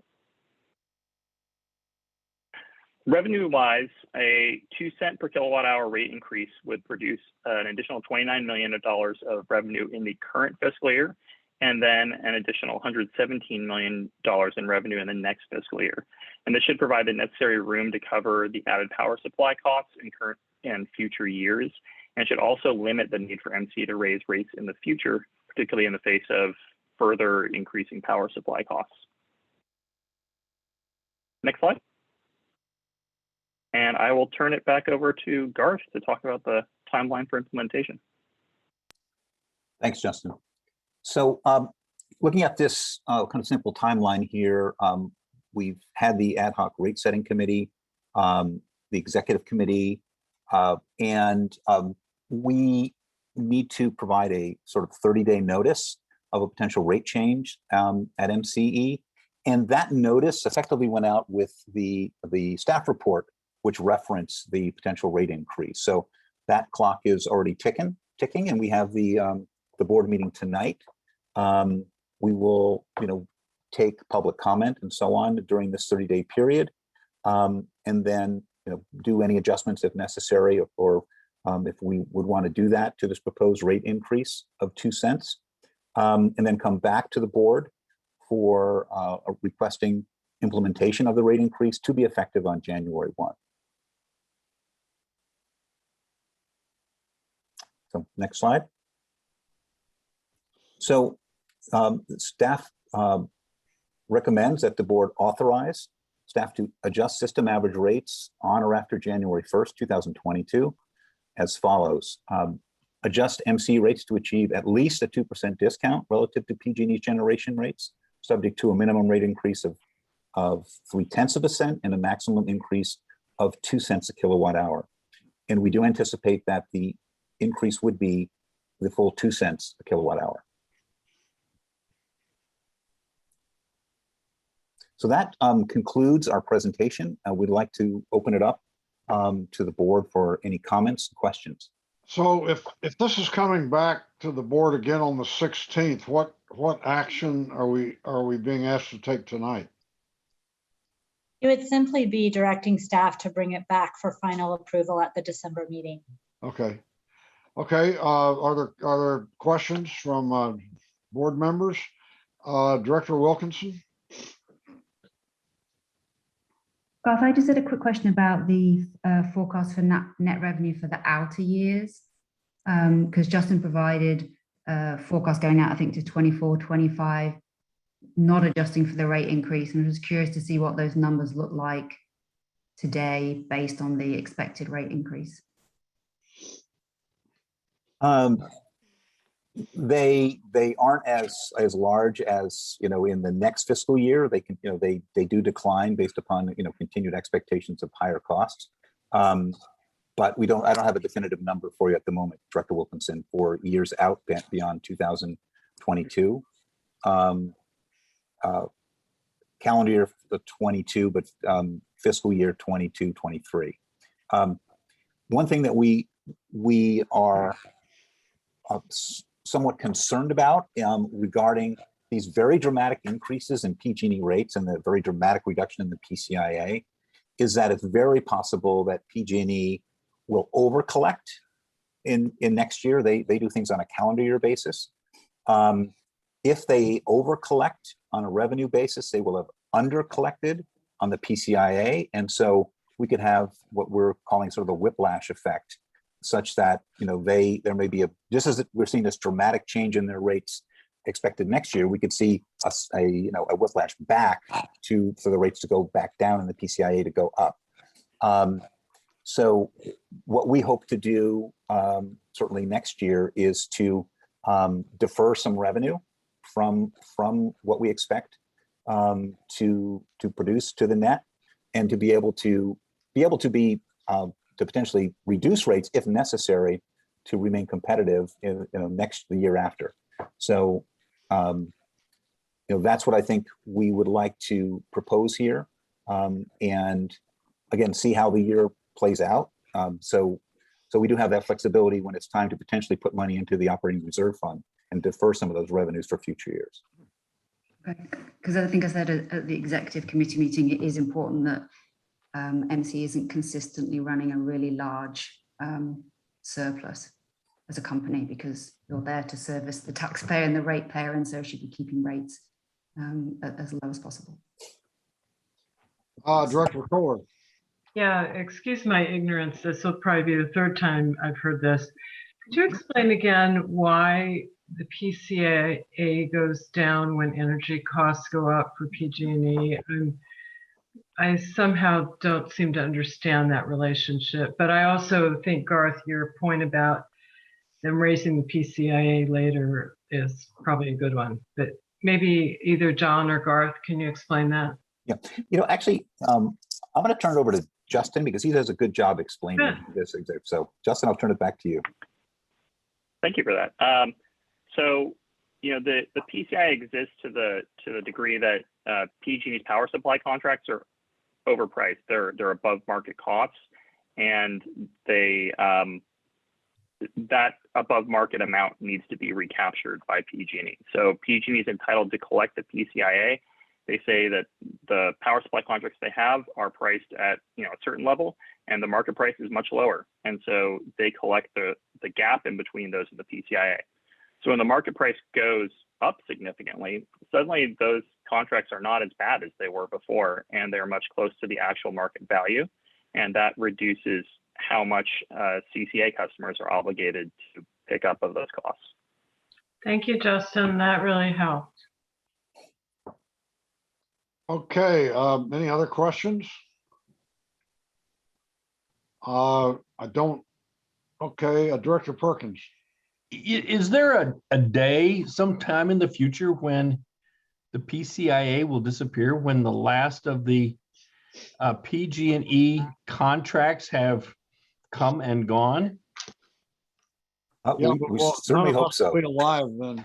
Revenue-wise, a 2 cent per kilowatt hour rate increase would produce an additional $29 million of revenue in the current fiscal year, and then an additional $117 million in revenue in the next fiscal year. And this should provide the necessary room to cover the added power supply costs in current and future years, and should also limit the need for MCE to raise rates in the future, particularly in the face of further increasing power supply costs. Next slide. And I will turn it back over to Garth to talk about the timeline for implementation. Thanks, Justin. So looking at this kind of simple timeline here, we've had the ad hoc rate setting committee, the executive committee, and we need to provide a sort of 30-day notice of a potential rate change at MCE. And that notice effectively went out with the staff report, which referenced the potential rate increase. So that clock is already ticking, and we have the board meeting tonight. We will, take public comment and so on during this 30-day period, and then, do any adjustments if necessary, or if we would want to do that to this proposed rate increase of 2 cents, and then come back to the board for requesting implementation of the rate increase to be effective on January 1. So next slide. So staff recommends that the board authorize staff to adjust system average rates on or after January 1st, 2022 as follows. Adjust MCE rates to achieve at least a 2% discount relative to PG&E's generation rates, subject to a minimum rate increase of 0.3% and a maximum increase of 2 cents a kilowatt hour. And we do anticipate that the increase would be the full 2 cents a kilowatt hour. So that concludes our presentation. We'd like to open it up to the board for any comments and questions. So if this is coming back to the board again on the 16th, what action are we being asked to take tonight? It would simply be directing staff to bring it back for final approval at the December meeting. Okay. Okay. Are there questions from board members? Director Wilkinson? Garth, I just had a quick question about the forecast for net revenue for the outer years, because Justin provided forecast going out, I think, to 24, 25, not adjusting for the rate increase. And I was curious to see what those numbers look like today based on the expected rate increase. They aren't as large as, you know, in the next fiscal year. They can, you know, they do decline based upon, you know, continued expectations of higher costs. But I don't have a definitive number for you at the moment, Director Wilkinson, for years out beyond 2022. Calendar year 22, but fiscal year 22, 23. One thing that we are somewhat concerned about regarding these very dramatic increases in PG&E rates and the very dramatic reduction in the PCIA is that it's very possible that PG&E will over collect in next year. They do things on a calendar year basis. If they over collect on a revenue basis, they will have under collected on the PCIA. And so we could have what we're calling sort of a whiplash effect, such that, you know, there may be just as we're seeing this dramatic change in their rates expected next year, we could see a whiplash back for the rates to go back down and the PCIA to go up. So what we hope to do certainly next year is to defer some revenue from what we expect to produce to the net, and to be able to potentially reduce rates if necessary to remain competitive in the year after. So that's what I think we would like to propose here, and again, see how the year plays out. So we do have that flexibility when it's time to potentially put money into the operating reserve fund and defer some of those revenues for future years. Because I think I said at the executive committee meeting, it is important that MCE isn't consistently running a really large surplus as a company, because you're there to service the taxpayer and the ratepayer, and so should be keeping rates as low as possible. Director Kohler. Yeah, excuse my ignorance. This will probably be the third time I've heard this. Could you explain again why the PCIA goes down when energy costs go up for PG&E? I somehow don't seem to understand that relationship, but I also think, Garth, your point about them raising the PCIA later is probably a good one, but maybe either John or Garth, can you explain that? Yeah, actually, I'm going to turn it over to Justin because he does a good job explaining this. So Justin, I'll turn it back to you. Thank you for that. So, the PCI exists to the degree that PG&E's power supply contracts are overpriced. They're above market costs, and that above market amount needs to be recaptured by PG&E. So PG&E is entitled to collect the PCIA. They say that the power supply contracts they have are priced at a certain level, and the market price is much lower, and so they collect the gap in between those and the PCIA. So when the market price goes up significantly, suddenly those contracts are not as bad as they were before, and they're much close to the actual market value. And that reduces how much CCA customers are obligated to pick up of those costs. Thank you, Justin. That really helped. Okay, any other questions? I don't. Okay, Director Perkins. Is there a day sometime in the future when the PCIA will disappear, when the last of the PG&E contracts have come and gone? Yeah, we well, certainly none of hope us will so. be alive then.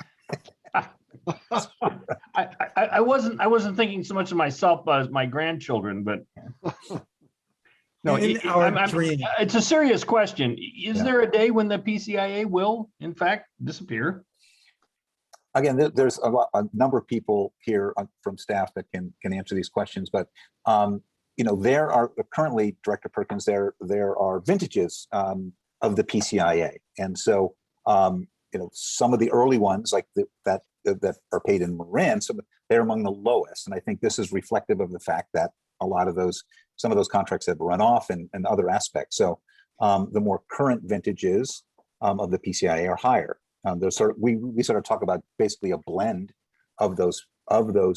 I wasn't thinking so much of myself as my grandchildren, but no, it's a serious question. Is there a day when the PCIA will, in fact, disappear? Again, there's a number of people here from staff that can answer these questions, but there are currently, Director Perkins, there are vintages of the PCIA, and so some of the early ones like that are paid in Marin, so they're among the lowest, and I think this is reflective of the fact that some of those contracts have run off and other aspects. So the more current vintages of the PCIA are higher. We sort of talk about basically a blend of those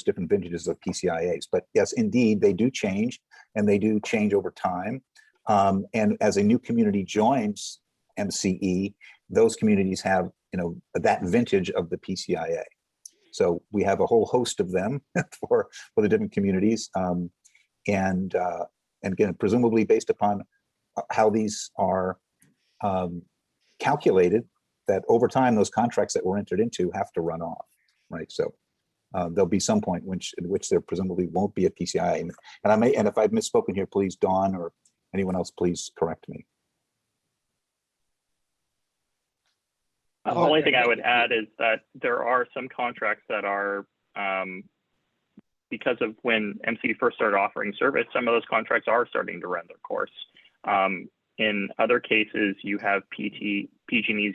different vintages of PCIAs. But yes, indeed, they do change, and they do change over time. And as a new community joins MCE, those communities have that vintage of the PCIA. So we have a whole host of them for the different communities, and again, presumably based upon how these are calculated, that over time those contracts that were entered into have to run off, right? So there'll be some point in which there presumably won't be a PCI. And if I've misspoken here, please, Dawn or anyone else, please correct me. The only thing I would add is that there are some contracts that are, because of when MCE first started offering service, some of those contracts are starting to run their course. In other cases, you have PG&E's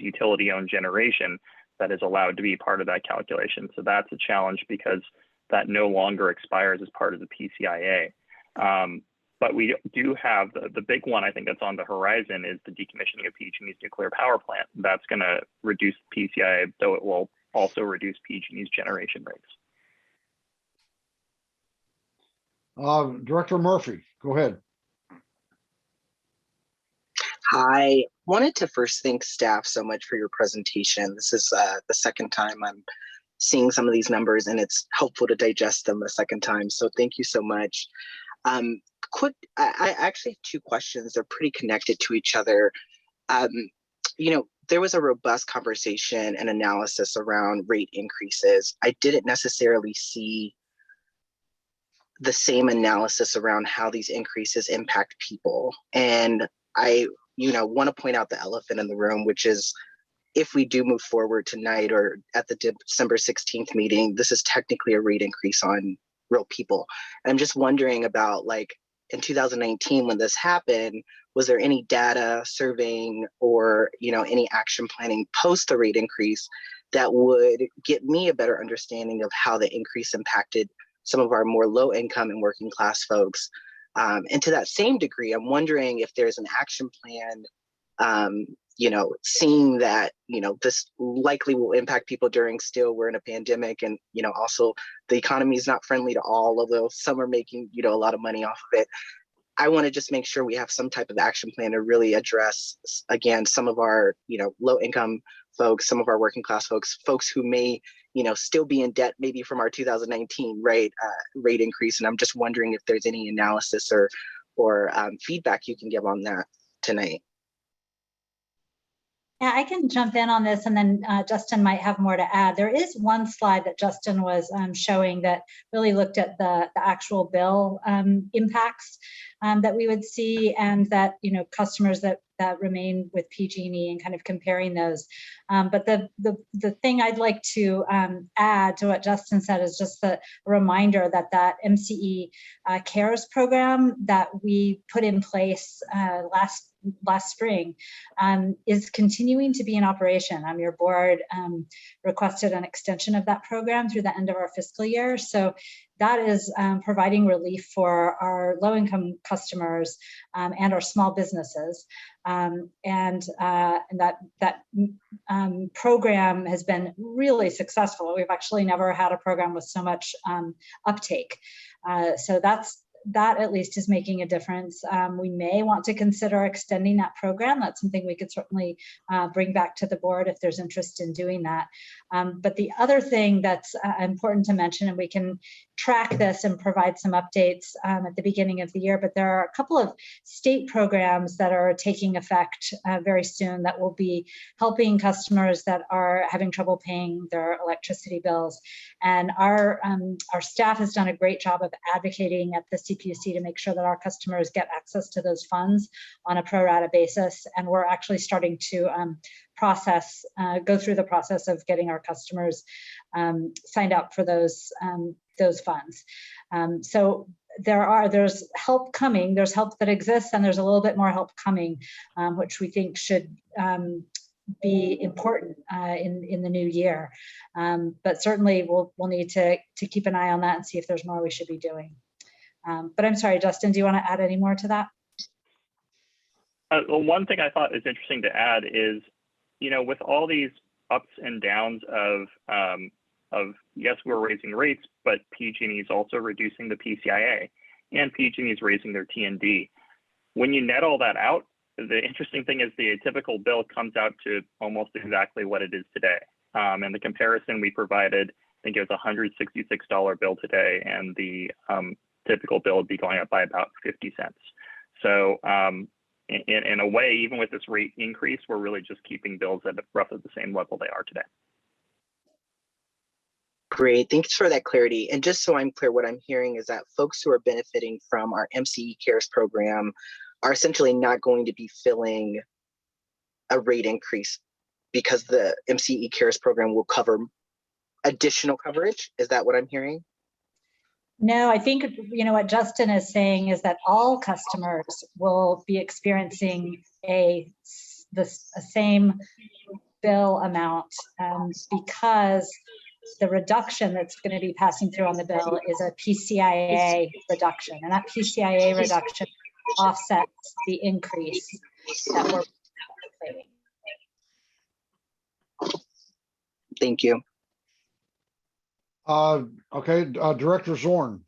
utility-owned generation that is allowed to be part of that calculation. So that's a challenge because that no longer expires as part of the PCIA. But we do have the big one, I think, that's on the horizon is the decommissioning of PG&E's nuclear power plant. That's going to reduce PCIA, though it will also reduce PG&E's generation rates. Director Murphy, go ahead. I wanted to first thank staff so much for your presentation. This is the second time I'm seeing some of these numbers, and it's helpful to digest them a second time. So thank you so much. I actually have two questions. They're pretty connected to each other. There was a robust conversation and analysis around rate increases. I didn't necessarily see the same analysis around how these increases impact people. And I want to point out the elephant in the room, which is if we do move forward tonight or at the December 16th meeting, this is technically a rate increase on real people. And I'm just wondering about, like, in 2019, when this happened, was there any data surveying or, any action planning post the rate increase that would get me a better understanding of how the increase impacted some of our more low income and working class folks? And to that same degree, I'm wondering if there's an action plan, seeing that, this likely will impact people during we're in a pandemic, and, also the economy is not friendly to all, although some are making, a lot of money off of it. I want to just make sure we have some type of action plan to really address, again, some of our, low income folks, some of our working class folks who may, still be in debt maybe from our 2019 rate increase. And I'm just wondering if there's any analysis or feedback you can give on that tonight. Yeah, I can jump in on this, and then Justin might have more to add. There is one slide that Justin was showing that really looked at the actual bill impacts that we would see, and that customers that remain with PG&E, and kind of comparing those. But the thing I'd like to add to what Justin said is just a reminder that that MCE CARES program that we put in place last spring is continuing to be in operation. Your board requested an extension of that program through the end of our fiscal year. So that is providing relief for our low-income customers and our small businesses. And that program has been really successful. We've actually never had a program with so much uptake. So that at least is making a difference. We may want to consider extending that program. That's something we could certainly bring back to the board if there's interest in doing that. But the other thing that's important to mention, and we can track this and provide some updates at the beginning of the year, but there are a couple of state programs that are taking effect very soon that will be helping customers that are having trouble paying their electricity bills. And our staff has done a great job of advocating at the CPUC to make sure that our customers get access to those funds on a pro rata basis. And we're actually starting to go through the process of getting our customers signed up for those funds. So there's help coming, there's help that exists, and there's a little bit more help coming, which we think should be important in the new year. But certainly we'll need to keep an eye on that and see if there's more we should be doing. But I'm sorry, Justin, do you want to add any more to that? Well, one thing I thought is interesting to add is, with all these ups and downs of yes, we're raising rates, but PG&E is also reducing the PCIA, and PG&E is raising their T&D. When you net all that out, the interesting thing is the typical bill comes out to almost exactly what it is today. And the comparison we provided, I think it was a $166 bill today, and the typical bill would be going up by about 50 cents. So in a way, even with this rate increase, we're really just keeping bills at roughly the same level they are today. Great, thanks for that clarity. And just so I'm clear, what I'm hearing is that folks who are benefiting from our MCE CARES program are essentially not going to be filling a rate increase because the MCE CARES program will cover additional coverage. Is that what I'm hearing? No, I think what Justin is saying is that all customers will be experiencing the same bill amount because the reduction that's going to be passing through on the bill is a PCIA reduction, and that PCIA reduction offsets the increase that we're contemplating. Thank you. Okay, Director Zorn.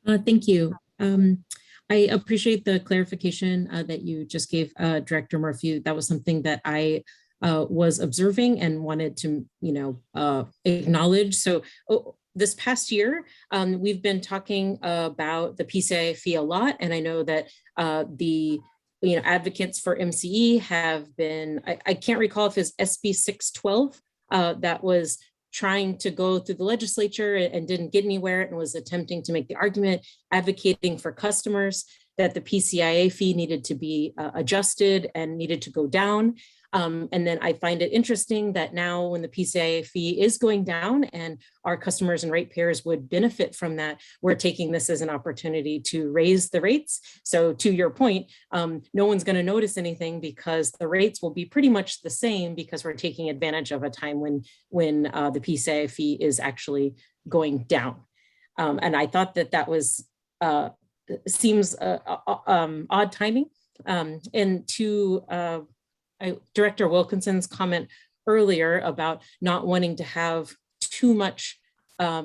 Thank you. I appreciate the clarification that you just gave, Director Murphy. That was something that I was observing and wanted to, acknowledge. So this past year, we've been talking about the PCIA fee a lot, and I know that the advocates for MCE have been. I can't recall if it's SB 612 that was trying to go through the legislature and didn't get anywhere, and was attempting to make the argument advocating for customers that the PCIA fee needed to be adjusted and needed to go down. And then I find it interesting that now when the PCIA fee is going down and our customers and ratepayers would benefit from that, we're taking this as an opportunity to raise the rates. So to your point, no one's going to notice anything because the rates will be pretty much the same because we're taking advantage of a time when the PCIA fee is actually going down. And I thought that was seems odd timing. And to Director Wilkinson's comment earlier about not wanting to have too much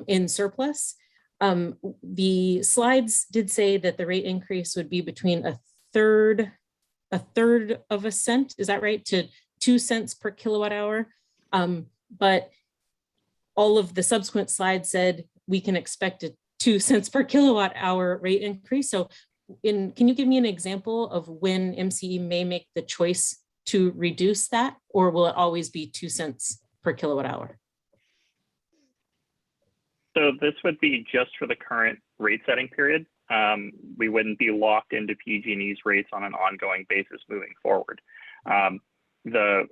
in surplus, the slides did say that the rate increase would be between a third of a cent, is that right, to 2 cents per kilowatt hour. But all of the subsequent slides said we can expect a 2 cents per kilowatt hour rate increase. So can you give me an example of when MCE may make the choice to reduce that, or will it always be 2 cents per kilowatt hour? So this would be just for the current rate setting period. We wouldn't be locked into PG&E's rates on an ongoing basis moving forward. the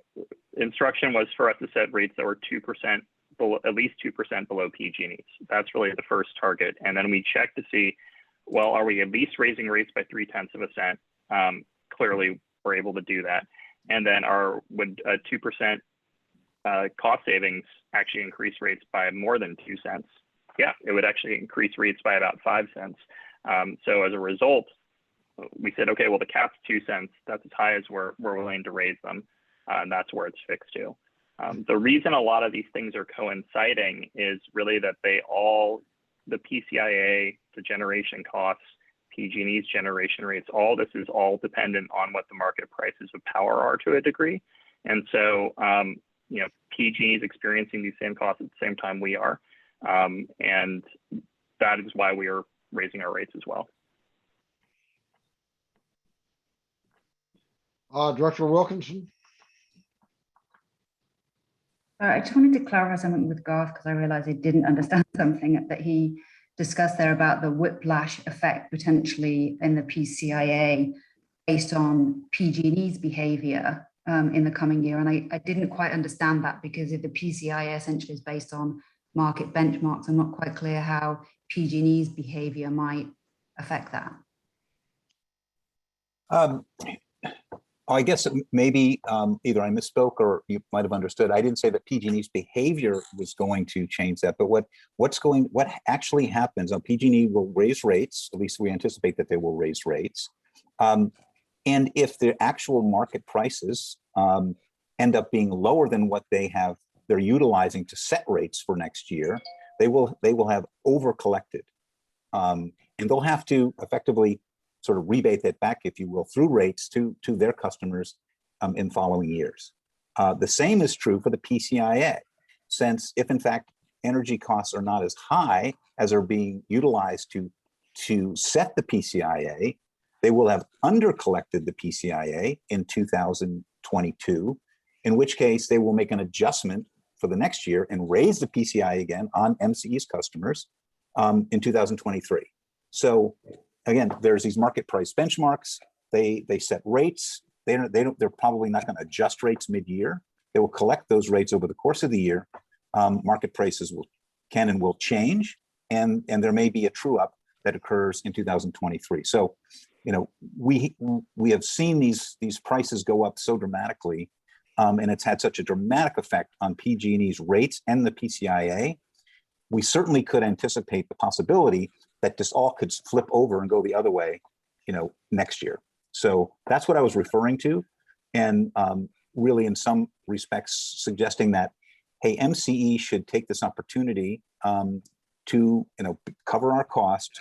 instruction was for us to set rates that were 2% below, at least 2% below PG&Es. That's really the first target. And then we check to see, well, are we at least raising rates by 0.3 cents? Clearly, we're able to do that. And then would a 2% cost savings actually increase rates by more than 2 cents? Yeah, it would actually increase rates by about 5 cents. So as a result, we said, okay, well, the cap's 2 cents. That's as high as we're willing to raise them. And that's where it's fixed to. The reason a lot of these things are coinciding is really that the PCIA, the generation costs, PG&E's generation rates, all this is all dependent on what the market prices of power are to a degree. And so, PG&E is experiencing these same costs at the same time we are. And that is why we are raising our rates as well. Director Wilkinson. I just wanted to clarify something with Garth because I realized I didn't understand something that he discussed there about the whiplash effect potentially in the PCIA based on PG&E's behavior in the coming year. And I didn't quite understand that, because if the PCIA essentially is based on market benchmarks, I'm not quite clear how PG&E's behavior might affect that. I guess maybe either I misspoke or you might have understood. I didn't say that PG&E's behavior was going to change that, but what actually happens, PG&E will raise rates, at least we anticipate that they will raise rates. And if the actual market prices end up being lower than what they're utilizing to set rates for next year, they will have over collected. And they'll have to effectively sort of rebate that back, if you will, through rates to their customers in following years. The same is true for the PCIA, since if in fact energy costs are not as high as are being utilized to set the PCIA, they will have under collected the PCIA in 2022, in which case they will make an adjustment for the next year and raise the PCI again on MCE's customers in 2023. So again, there's these market price benchmarks. They set rates. They're probably not going to adjust rates mid-year. They will collect those rates over the course of the year. Market prices can and will change, and there may be a true up that occurs in 2023. So, we have seen these prices go up so dramatically, and it's had such a dramatic effect on PG&E's rates and the PCIA. We certainly could anticipate the possibility that this all could flip over and go the other way, next year. So that's what I was referring to. And really in some respects suggesting that, hey, MCE should take this opportunity to, cover our cost,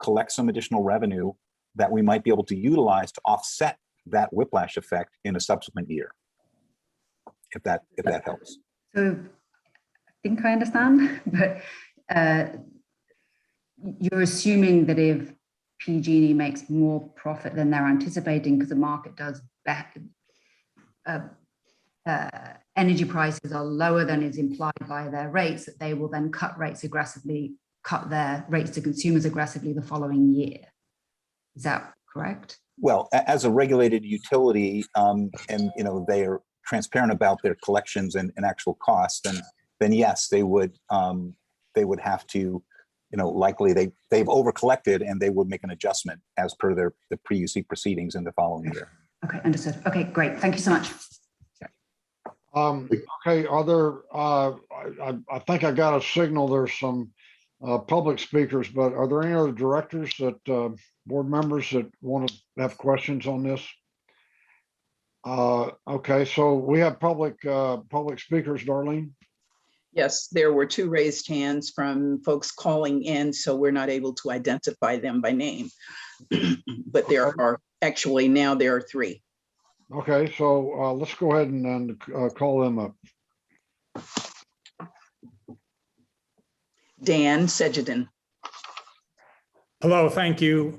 collect some additional revenue that we might be able to utilize to offset that whiplash effect in a subsequent year, if that helps. So I think I understand, but you're assuming that if PG&E makes more profit than they're anticipating because the market does better, energy prices are lower than is implied by their rates, that they will then cut their rates to consumers aggressively the following year. Is that correct? Well, as a regulated utility, and they are transparent about their collections and actual costs, then yes, they would have to, likely they've over collected and they would make an adjustment as per the pre-UC proceedings in the following year. Okay, understood. Okay, great. Thank you so much. Okay, are there, I think I got a signal there's some public speakers, but are there any other directors that, board members that want to have questions on this? Okay, so we have public speakers, Darlene. Yes, there were 2 raised hands from folks calling in, so we're not able to identify them by name. But there are actually now there are 3. Okay, so let's go ahead and call them up. Dan Sejadin. Hello, thank you.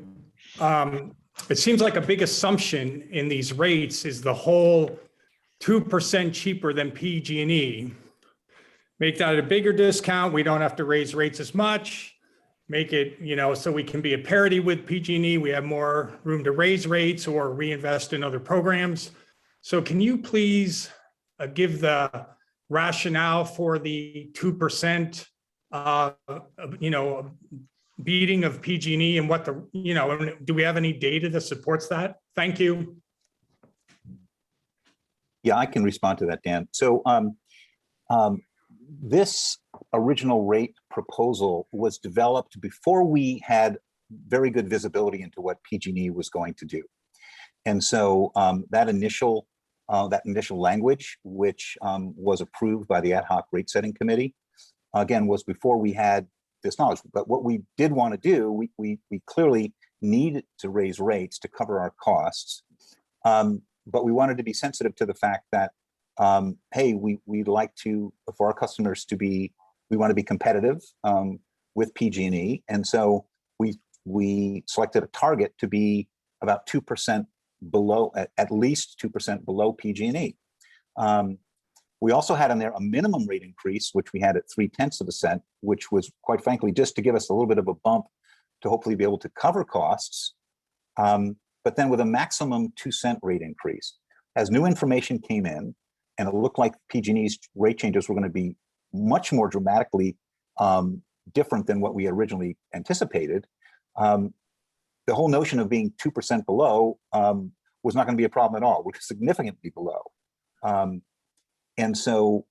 It seems like a big assumption in these rates is the whole 2% cheaper than PG&E. Make that a bigger discount. We don't have to raise rates as much. Make it, so we can be at parity with PG&E. We have more room to raise rates or reinvest in other programs. So can you please give the rationale for the 2%, beating of PG&E and what the, do we have any data that supports that? Thank you. Yeah, I can respond to that, Dan. So this original rate proposal was developed before we had very good visibility into what PG&E was going to do. And so that initial language, which was approved by the Ad Hoc Rate Setting Committee, again, was before we had this knowledge. But what we did want to do, we clearly needed to raise rates to cover our costs. But we wanted to be sensitive to the fact that, hey, we'd like to, for our customers to be, we want to be competitive with PG&E. And so we selected a target to be about 2% below, at least 2% below PG&E. We also had in there a minimum rate increase, which we had at 0.3 cents, which was quite frankly just to give us a little bit of a bump to hopefully be able to cover costs, but then with a maximum 2-cent rate increase. As new information came in, and it looked like PG&E's rate changes were going to be much more dramatically different than what we originally anticipated, the whole notion of being 2% below was not going to be a problem at all. We're significantly below. And so,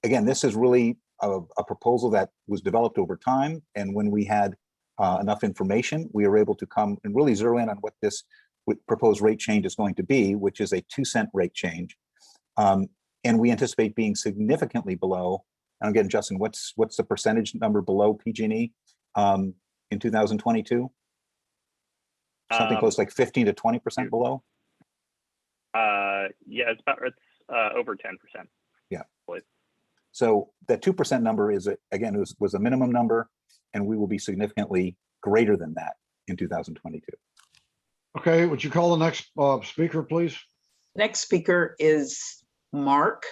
again, this is really a proposal that was developed over time. And when we had enough information, we were able to come and really zero in on what this proposed rate change is going to be, which is a 2-cent rate change. And we anticipate being significantly below. And again, Justin, what's the percentage number below PG&E in 2022? Something close to like 15 to 20% below? Yeah, it's over 10%. Yeah. So that 2% number is, again, was a minimum number, and we will be significantly greater than that in 2022. Okay, would you call the next speaker, please? Next speaker is Mark.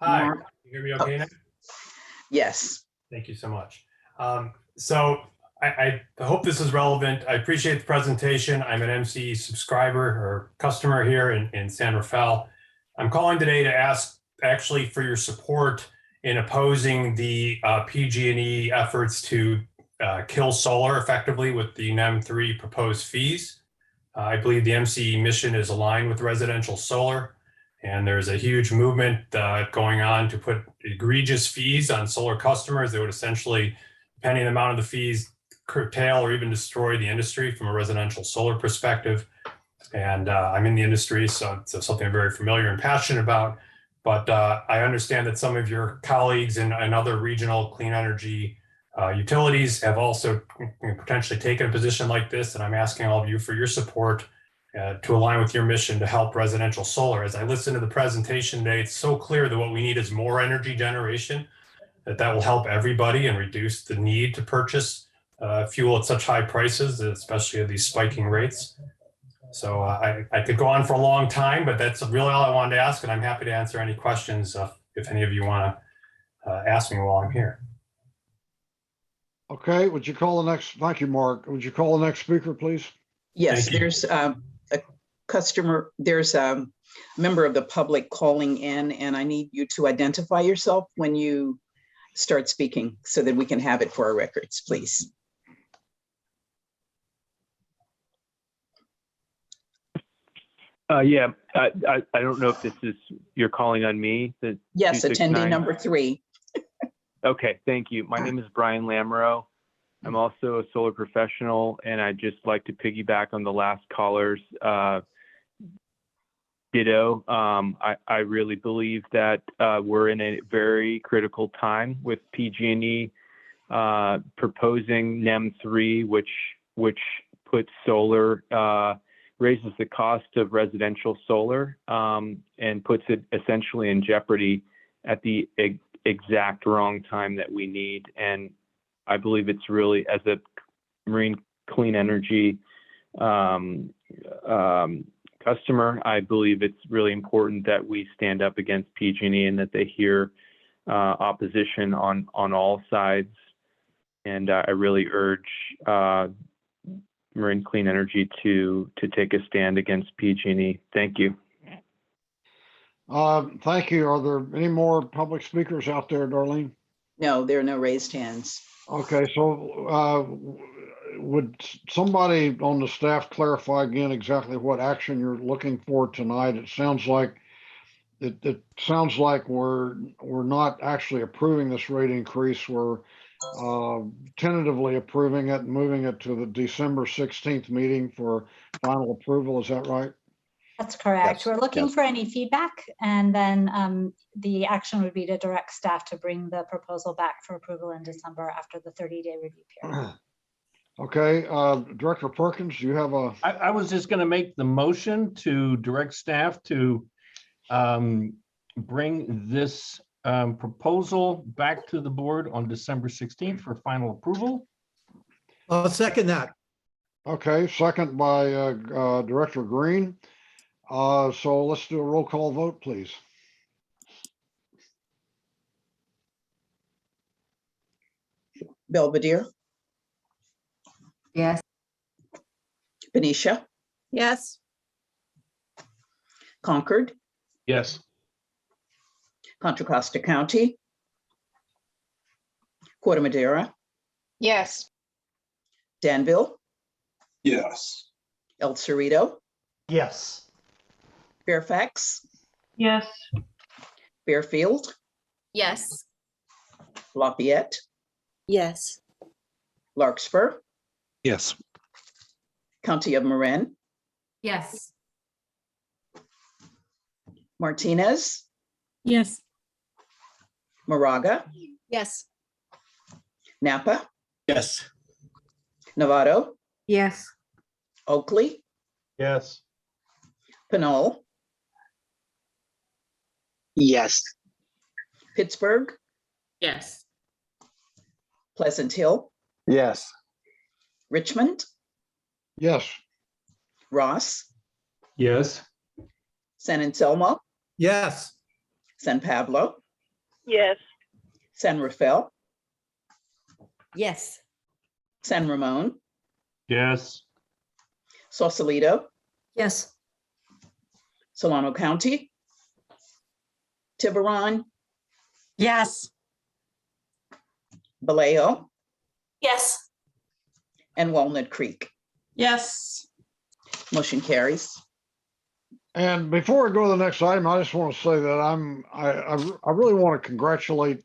Hi, Mark. you hear me okay now? Yes. Thank you so much. So I hope this is relevant. I appreciate the presentation. I'm an MCE subscriber or customer here in San Rafael. I'm calling today to ask actually for your support in opposing the PG&E efforts to kill solar effectively with the NEM 3 proposed fees. I believe the MCE mission is aligned with residential solar, and there's a huge movement going on to put egregious fees on solar customers that would essentially, depending on the amount of the fees, curtail or even destroy the industry from a residential solar perspective. And I'm in the industry, so it's something I'm very familiar and passionate about. But I understand that some of your colleagues in other regional clean energy utilities have also potentially taken a position like this, and I'm asking all of you for your support to align with your mission to help residential solar. As I listen to the presentation today, it's so clear that what we need is more energy generation, that will help everybody and reduce the need to purchase fuel at such high prices, especially at these spiking rates. So I could go on for a long time, but that's really all I wanted to ask, and I'm happy to answer any questions if any of you want to ask me while I'm here. Okay, would you call the next, thank you, Mark. Would you call the next speaker, please? Yes, there's a customer, there's a member of the public calling in, and I need you to identify yourself when you start speaking so that we can have it for our records, please. Yeah, I don't know if this is, you're calling on me. Yes, attendee number 3. Okay, thank you. My name is Brian Lamoureux. I'm also a solar professional, and I'd just like to piggyback on the last caller's ditto. I really believe that we're in a very critical time with PG&E proposing NEM 3, which puts solar, raises the cost of residential solar and puts it essentially in jeopardy at the exact wrong time that we need. And I believe it's really, as a marine clean energy customer, I believe it's really important that we stand up against PG&E and that they hear opposition on all sides. And I really urge Marine Clean Energy to take a stand against PG&E. Thank you. Thank you. Are there any more public speakers out there, Darlene? No, there are no raised hands. Okay, so would somebody on the staff clarify again exactly what action you're looking for tonight? It sounds like we're not actually approving this rate increase. We're tentatively approving it and moving it to the December 16th meeting for final approval. Is that right? That's correct. Yes, We're looking yes. for any feedback, and then the action would be to direct staff to bring the proposal back for approval in December after the 30-day review period. Okay, Director Perkins, do you have a? I was just going to make the motion to direct staff to bring this proposal back to the board on December 16th for final approval. I'll second that. Okay, second by Director Green. So let's do a roll call vote, please. Belvedere, Yes. Benicia, Yes. Concord, Yes. Contra Costa County, Corte Madera, Yes. Danville, Yes. El Cerrito, Yes. Fairfax, Yes. Fairfield, Yes. Lafayette, Yes. Larkspur, Yes. County of Marin, Yes. Martinez, Yes. Moraga, Yes. Napa, Yes. Novato, Yes. Oakley, Yes. Pinole, Yes. Pittsburgh, Yes. Pleasant Hill, Yes. Richmond, Yes. Ross, Yes. San Anselmo, Yes. San Pablo, Yes. San Rafael, Yes. San Ramon, Yes. Sausalito, Yes. Solano County, Tiburon, Yes. Vallejo, Yes. and Walnut Creek. Yes. Motion carries. And before I go to the next item, I just want to say that I really want to congratulate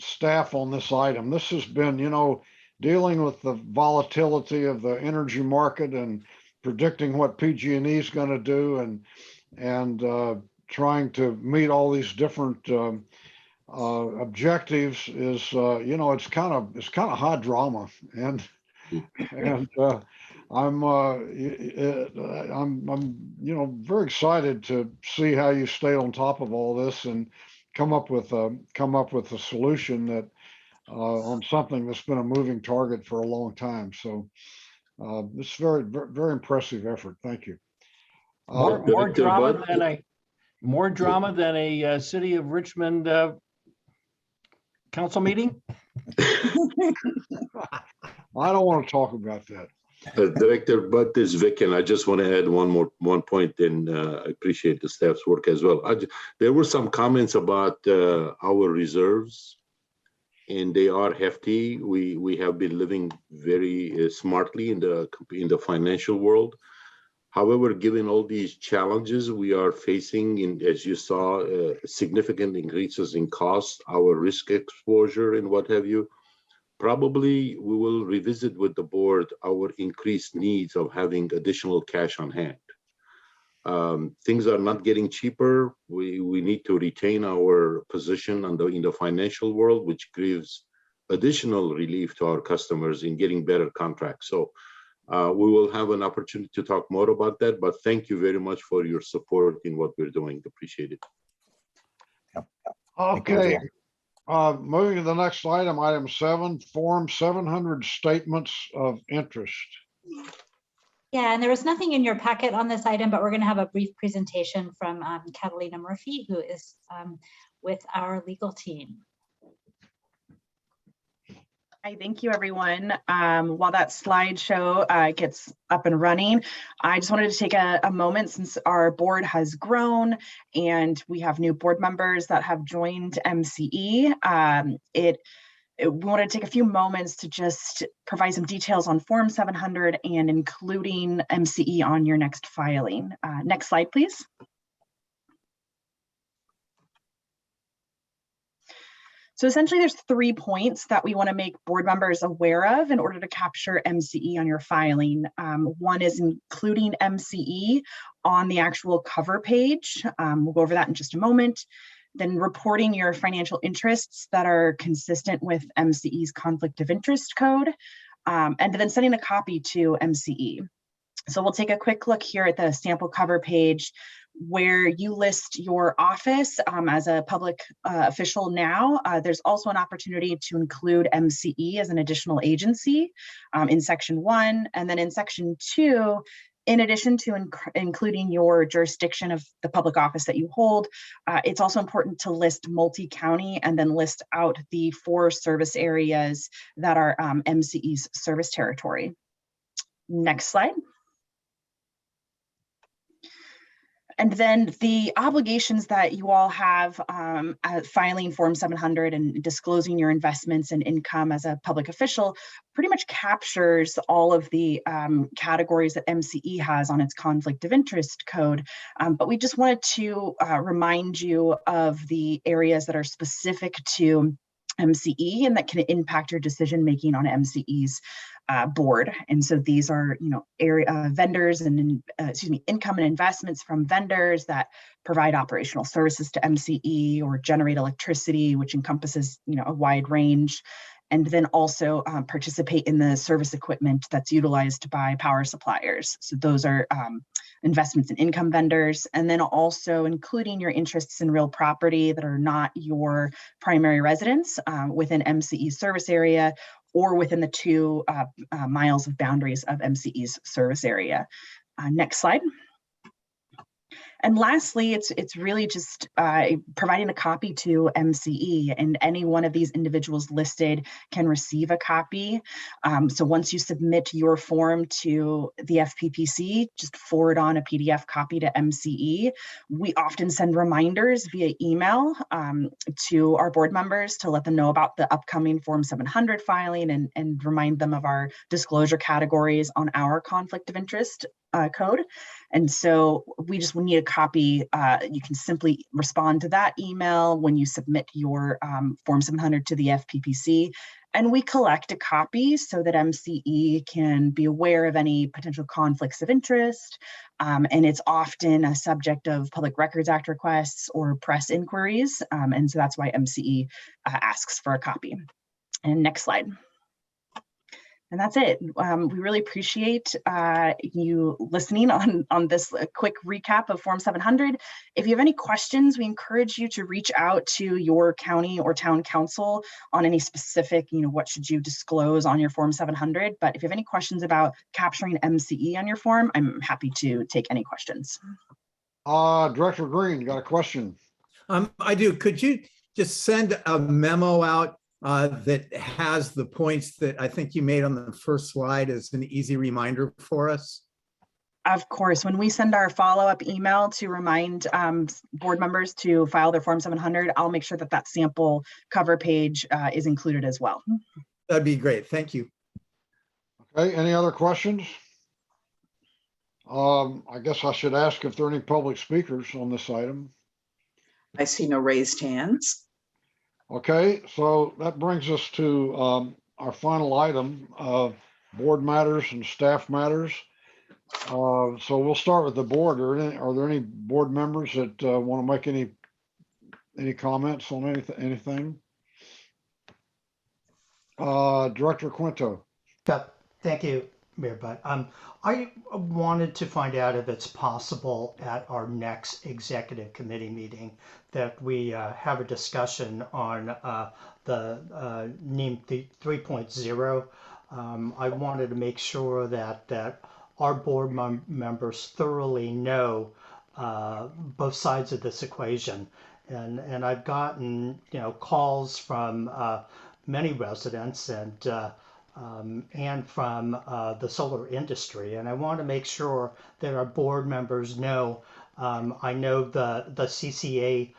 staff on this item. This has been, dealing with the volatility of the energy market and predicting what PG&E is going to do, and trying to meet all these different objectives is, it's kind of high drama, and I'm very excited to see how you stay on top of all this and come up with a solution that on something that's been a moving target for a long time. So it's very, very impressive effort. Thank you. More drama than a City of Richmond council meeting. I don't want to talk about that. Director, but this Vic, and I just want to add one point, and I appreciate the staff's work as well. There were some comments about our reserves, and they are hefty. We have been living very smartly in the financial world. However, given all these challenges we are facing, as you saw, significant increases in costs, our risk exposure, and what have you. Probably we will revisit with the board our increased needs of having additional cash on hand. Things are not getting cheaper. We need to retain our position in the financial world, which gives additional relief to our customers in getting better contracts. So we will have an opportunity to talk more about that, but thank you very much for your support in what we're doing. Appreciate it. Okay. Moving to the next item, item 7, Form 700 Statements of Interest. Yeah, and there was nothing in your packet on this item, but we're going to have a brief presentation from Catalina Murphy, who is with our legal team. Hi, thank you, everyone. While that slideshow gets up and running, I just wanted to take a moment, since our board has grown and we have new board members that have joined MCE. We want to take a few moments to just provide some details on Form 700 and including MCE on your next filing. Next slide, please. So essentially, there's 3 points that we want to make board members aware of in order to capture MCE on your filing. One is including MCE on the actual cover page. We'll go over that in just a moment. Then reporting your financial interests that are consistent with MCE's conflict of interest code, and then sending a copy to MCE. So we'll take a quick look here at the sample cover page where you list your office as a public official now. There's also an opportunity to include MCE as an additional agency in Section 1. And then in Section 2, in addition to including your jurisdiction of the public office that you hold, it's also important to list multi-county and then list out the 4 service areas that are MCE's service territory. Next slide. And then the obligations that you all have filing Form 700 and disclosing your investments and income as a public official pretty much captures all of the categories that MCE has on its conflict of interest code. But we just wanted to remind you of the areas that are specific to MCE and that can impact your decision making on MCE's board. And so these are, vendors and income and investments from vendors that provide operational services to MCE or generate electricity, which encompasses, a wide range. And then also participate in the service equipment that's utilized by power suppliers. So those are investments in income vendors, and then also including your interests in real property that are not your primary residence within MCE's service area or within the 2 miles of boundaries of MCE's service area. Next slide. And lastly, it's really just providing a copy to MCE, and any one of these individuals listed can receive a copy. So once you submit your form to the FPPC, just forward on a PDF copy to MCE. We often send reminders via email to our board members to let them know about the upcoming Form 700 filing and remind them of our disclosure categories on our conflict of interest code. And so we just need a copy. You can simply respond to that email when you submit your Form 700 to the FPPC, and we collect a copy so that MCE can be aware of any potential conflicts of interest. And it's often a subject of Public Records Act requests or press inquiries. And so that's why MCE asks for a copy. And next slide. And that's it. We really appreciate you listening on this quick recap of Form 700. If you have any questions, we encourage you to reach out to your county or town council on any specific, what should you disclose on your Form 700. But if you have any questions about capturing MCE on your form, I'm happy to take any questions. Director Green, you got a question? I do. Could you just send a memo out that has the points that I think you made on the first slide as an easy reminder for us? Of course, when we send our follow-up email to remind board members to file their Form 700, I'll make sure that that sample cover page is included as well. That'd be great. Thank you. Okay, any other questions? I guess I should ask if there are any public speakers on this item. I see no raised hands. Okay, so that brings us to our final item, board matters and staff matters. So we'll start with the board. Are there any board members that want to make any comments on anything? Director Quinto. Thank you, Mayor Butt. I wanted to find out if it's possible at our next executive committee meeting that we have a discussion on the NEAM 3.0. I wanted to make sure that our board members thoroughly know both sides of this equation. And I've gotten calls from many residents and from the solar industry. And I want to make sure that our board members know. I know the CCA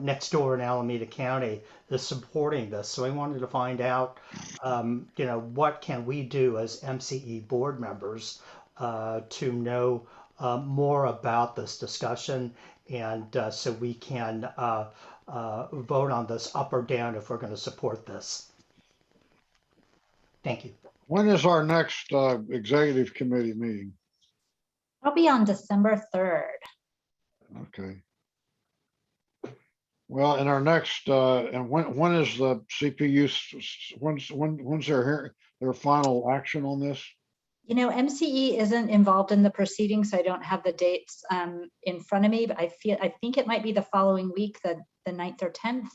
next door in Alameda County is supporting this. So I wanted to find out, what can we do as MCE board members to know more about this discussion, and so we can vote on this up or down if we're going to support this. Thank you. When is our next executive committee meeting? I'll be on December 3rd. Okay. Well, in our next, and when is the CPU, when's their final action on this? MCE isn't involved in the proceedings, so I don't have the dates in front of me, but I think it might be the following week, the 9th or 10th.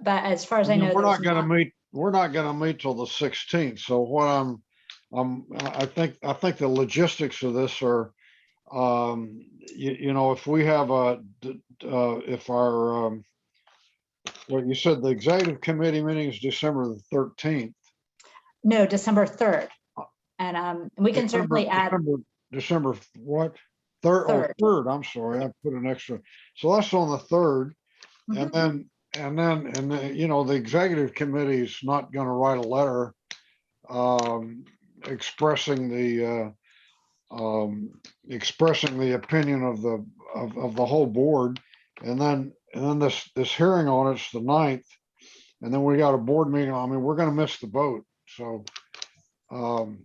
But as far as I know, we're not going to meet till the 16th. So what I think the logistics of this are, if we have if our, what you said, the executive committee meeting is December the 13th. No, December 3rd. And we can certainly add. December what? Third. Oh, 3rd. I'm sorry. I put an extra. So that's on the 3rd. Mm-hmm. And then, the executive committee is not going to write a letter expressing the opinion of the whole board. And then this hearing on it's the 9th. And then we got a board meeting. I mean, we're going to miss the boat. So, no,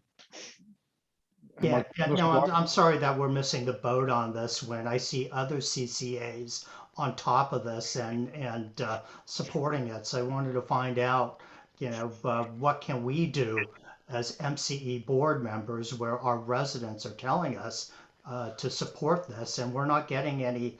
I'm sorry that we're missing the boat on this when I see other CCAs on top of this and supporting it. So I wanted to find out, what can we do as MCE board members where our residents are telling us to support this, and we're not getting any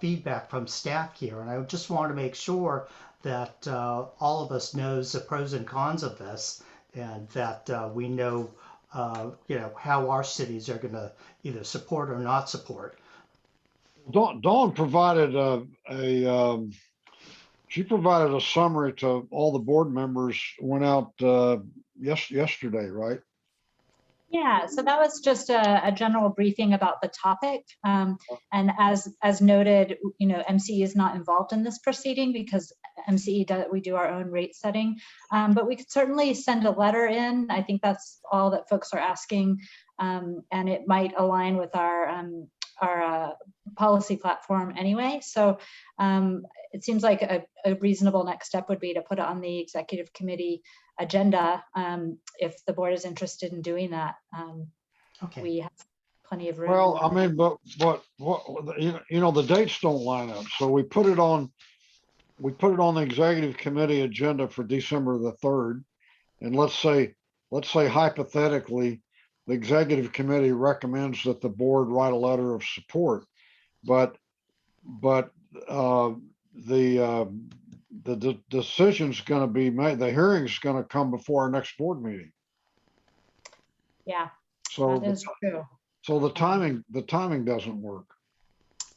feedback from staff here. And I just want to make sure that all of us knows the pros and cons of this, and that we know, how our cities are going to either support or not support. Dawn provided she provided a summary to all the board members, went out yesterday, right? Yeah, so that was just a general briefing about the topic. And as noted, MCE is not involved in this proceeding because MCE we do our own rate setting. But we could certainly send a letter in. I think that's all that folks are asking. And it might align with our policy platform anyway. So it seems like a reasonable next step would be to put it on the executive committee agenda if the board is interested in doing that. Okay. We have plenty of room. Well, I mean, but the dates don't line up. So we put it on the executive committee agenda for December the 3rd. And let's say hypothetically, the executive committee recommends that the board write a letter of support, but the decision's going to be made. The hearing's going to come before our next board meeting. Yeah, so that is true. So the timing doesn't work.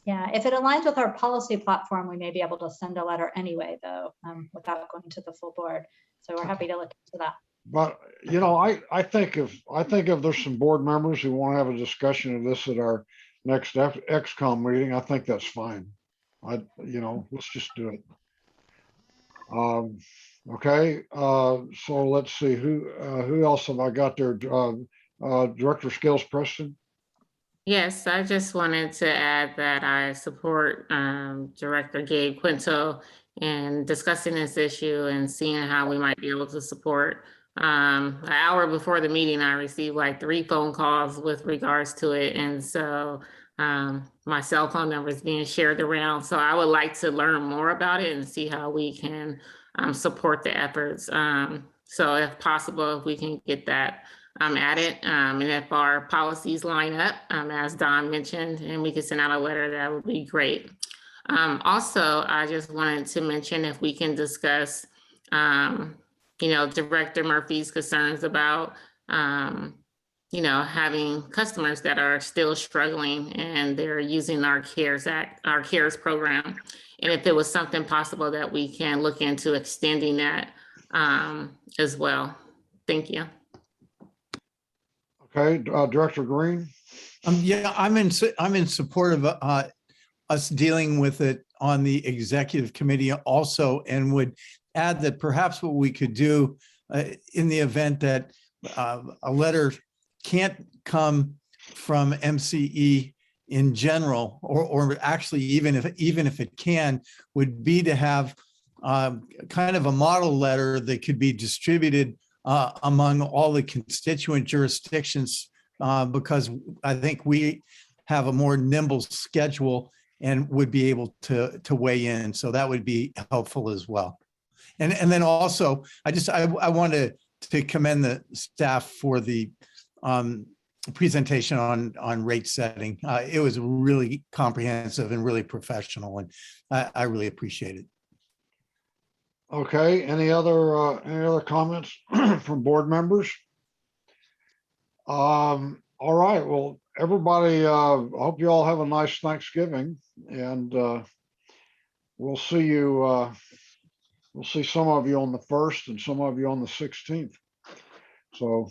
Yeah, if it aligns with our policy platform, we may be able to send a letter anyway, though, without going to the full board. So we're happy to look into that. But I think if there's some board members who want to have a discussion of this at our next XCOM meeting, I think that's fine. Let's just do it. Okay. So let's see who else have I got there? Director Scales Preston. Yes, I just wanted to add that I support Director Gabe Quinto in discussing this issue and seeing how we might be able to support. An hour before the meeting, I received like 3 phone calls with regards to it. And so my cell phone number is being shared around. So I would like to learn more about it and see how we can support the efforts. So if possible, if we can get that added, and if our policies line up, as Don mentioned, and we could send out a letter, that would be great. Also, I just wanted to mention if we can discuss, Director Murphy's concerns about, having customers that are still struggling and they're using our CARES program. And if it was something possible that we can look into extending that as well. Thank you. Okay, Director Green. Yeah, I'm in support of us dealing with it on the executive committee also, and would add that perhaps what we could do in the event that a letter can't come from MCE in general, or actually even if it can, would be to have kind of a model letter that could be distributed among all the constituent jurisdictions, because I think we have a more nimble schedule and would be able to weigh in. So that would be helpful as well. And then also, I wanted to commend the staff for the presentation on rate setting. It was really comprehensive and really professional, and I really appreciate it. Okay, any other comments from board members? All right, well, everybody, I hope you all have a nice Thanksgiving, and we'll see you, we'll see some of you on the 1st and some of you on the 16th. So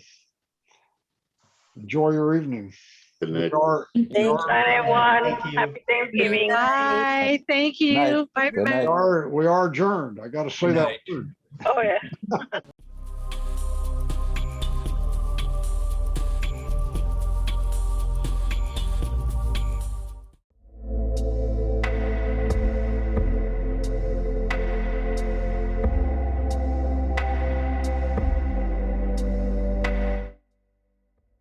enjoy your evening. Good night. Thanks, everyone. Happy Thanksgiving. Bye. Thank you. Night. Bye. Good night. We are adjourned. I got to say that word. Oh, yeah.